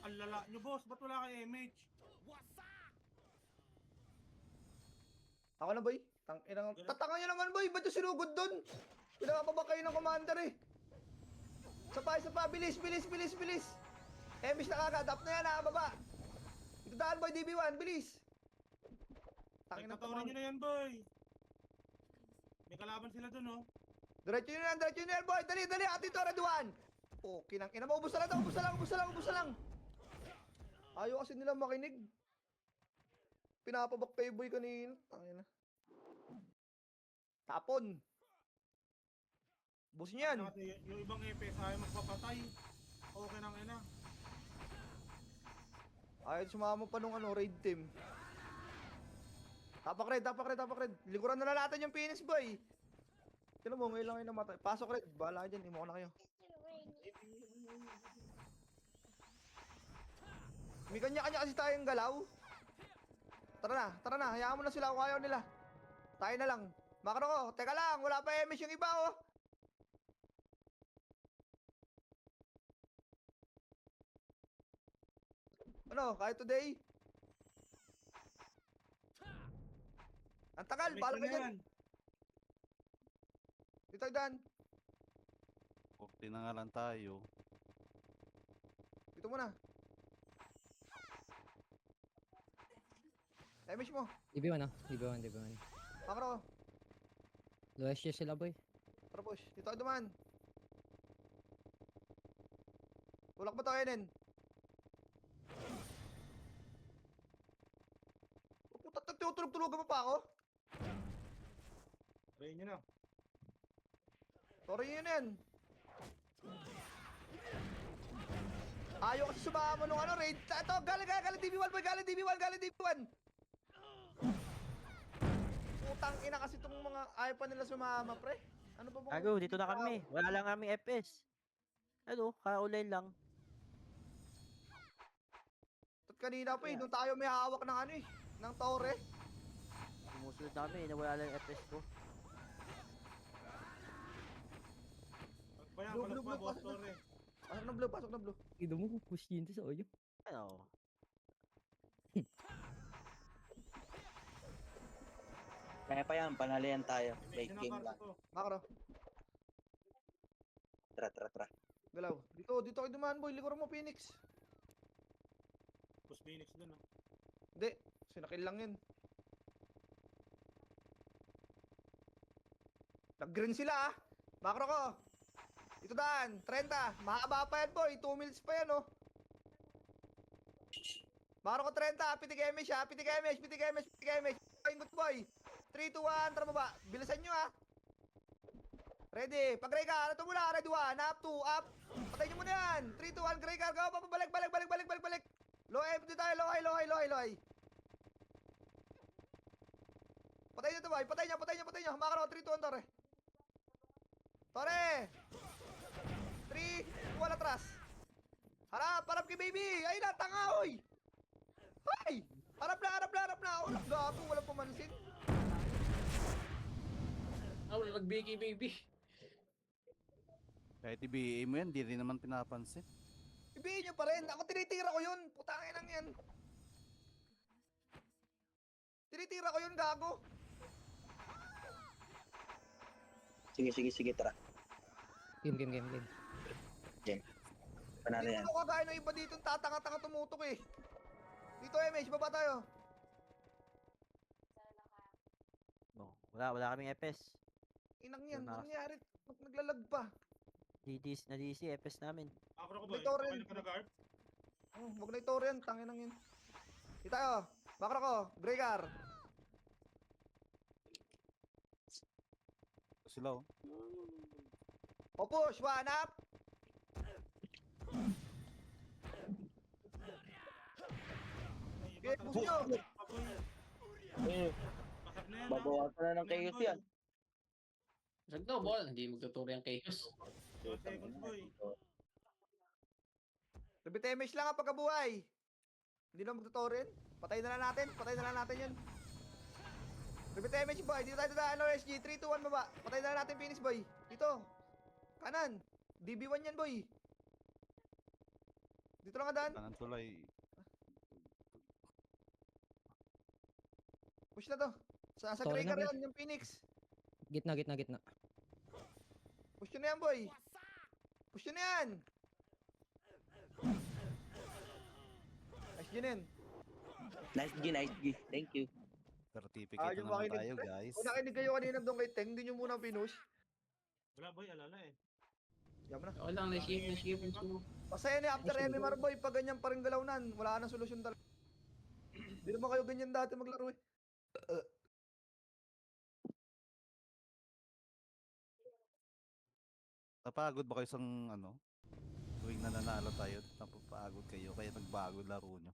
Ang lala nyo, boss. Ba't wala kay MH? Ako na, boy. Tatanga nyo naman, boy. Ba't yung sinugod dun? Pinakapabak kayo ng commander eh. Isa pa. Bilis. Emis na kagad. Up na yan, baba. Ito daan, boy. DB1. Bilis. Ay, Tangin ng katawin nyo na yan, boy. May kalaban sila dun, oh. Diretso nyo yan, boy. Dali. Ati to, red one. Oh, kinang ina mo. Ubus na lang. Ayaw kasi nila makinig. Pinapabak pa yung boy kanina. Tangin na. Tapon. Ubus nyo yan. Ano kasi, yung ibang EPS ayaw magpapatay. Okay nang ina. Ayaw sumama pa nung raid team. Tapak red. Likuran na natin yung Phoenix, boy. Kailan mo, ngayon lang kayo namatay. Pasok red. Bahala dyan, imo ko na kayo. May kanya-kanya kasi tayong galaw. Tara na. Hayaan mo na sila kung ayaw nila. Tayo na lang. Makro ko, teka lang. Wala pa MS yung iba, oh. Ano, kahit today? Ang tagal, bala ka dyan. Dito, Dan. Korte na nga lang tayo. Dito muna. Damage mo. DB1 ah. DB1. Makro. Low SG sila boy. Para push. Dito ka duman. Tulak mo to, Enen. Puta, tutulog-tulogan mo pa ako? Try nyo na. Sorry yun yan. Ayaw kasi sumama nung ano, raid. Ito, galing DB1 boy, galing DB1. Putang ina kasi itong mga ayaw pa nila sumama, pre. Ano ba bang... Gago, dito na kami. Wala lang kami FPS. Ano, kaulay lang. At kanina pa nung tayo may hawak ng ano ng tore. Sumusunod na kami, nawala lang yung FPS ko. Bayan, Blue, palag blue, pa, blue, boss, pasok sorry. Pasok na blue. Ito mo, push yun sa oyo. Ano? Kaya pa yan, panalian tayo. May Late game lang. ko. Makro, Tra. galaw. Dito kayo dumaan boy, likuran mo Phoenix. Boss Phoenix dun, ah. Hindi, sinakil lang yun. Nag-green sila ah. Makro ko. Ito daan, 30. Mahaba pa yan boy, 2 minutes pa yan oh. Makro ko 30, pitigeme siya, pitigeme. Ingot boy. 3, 2, 1, tara baba. Bilisan nyo ah. Ready, pag-gray ka, ano to muna? Ready 1, up, 2, up. Patay nyo muna yan. 3, 2, 1, gray ka, go, balik. Low empty tayo, low high. Patay nyo to boy, patay nyo. Makro, 3, 2, 1, tore. Tore! 3, 2, 1, atras. Harap kay baby. Ay na, tanga, oy. Hay! Harap na. Oh, gago, walang pumansin. Wala nag-biki, baby. Kahit i-BA mo yan, di rin naman pinapansin. Ibihin nyo pa rin. Ako tinitira ko yun. Putangin lang yan. Tinitira ko yun, gago. Sige, tara. Game. Panalo Hindi yan. ko kagaya ng iba dito. Tatanga-tanga tumutok eh. Dito, MH, baba tayo. No, wala kaming FPS. Inang yan. Wala. Nangyari. Naglalag pa. Na-DC FPS namin. Akro ko boy, May torrent. okay na guard. Huwag na itore yan. Tangin lang yun. Dito tayo. Bakro ko. Breaker. Sila oh. O push. 1 up. Okay, push nyo. Pasag na yan, ah. Babawasan na ng chaos yan. Sagto, ball. Hindi magtuturi ang chaos. 2 seconds, boy. Repeat damage lang ang pagkabuhay. Hindi na magtutorin. Patayin na lang natin yun. Repeat damage boy. Dito tayo dadaan SG. 3, 2, 1 baba. Patayin na lang natin Phoenix boy. Dito. Kanan. DB1 yan boy. Dito lang kadaan. Kanan tulay. Push na to. Sa Sorry Gregor na, yan, yung Phoenix. Gitna. Push nyo na yan boy. Push nyo na yan. SG na yan. Nice G. Thank you. Certificate yung na naman makinig- tayo guys. Kung nakinig kayo kanina doon kay Teng, hindi nyo muna pinush. Wala boy, alala eh. Yaman na. Okay lang, na-skip. Basta yan eh, after MMR boy, pag ganyan pa rin galawnan, wala nang solusyon talaga. Hindi naman kayo ganyan dati maglaro eh. Napagod ba kayo sa ano? Tuwing nananalo tayo, napapagod kayo kaya nagbago laro nyo.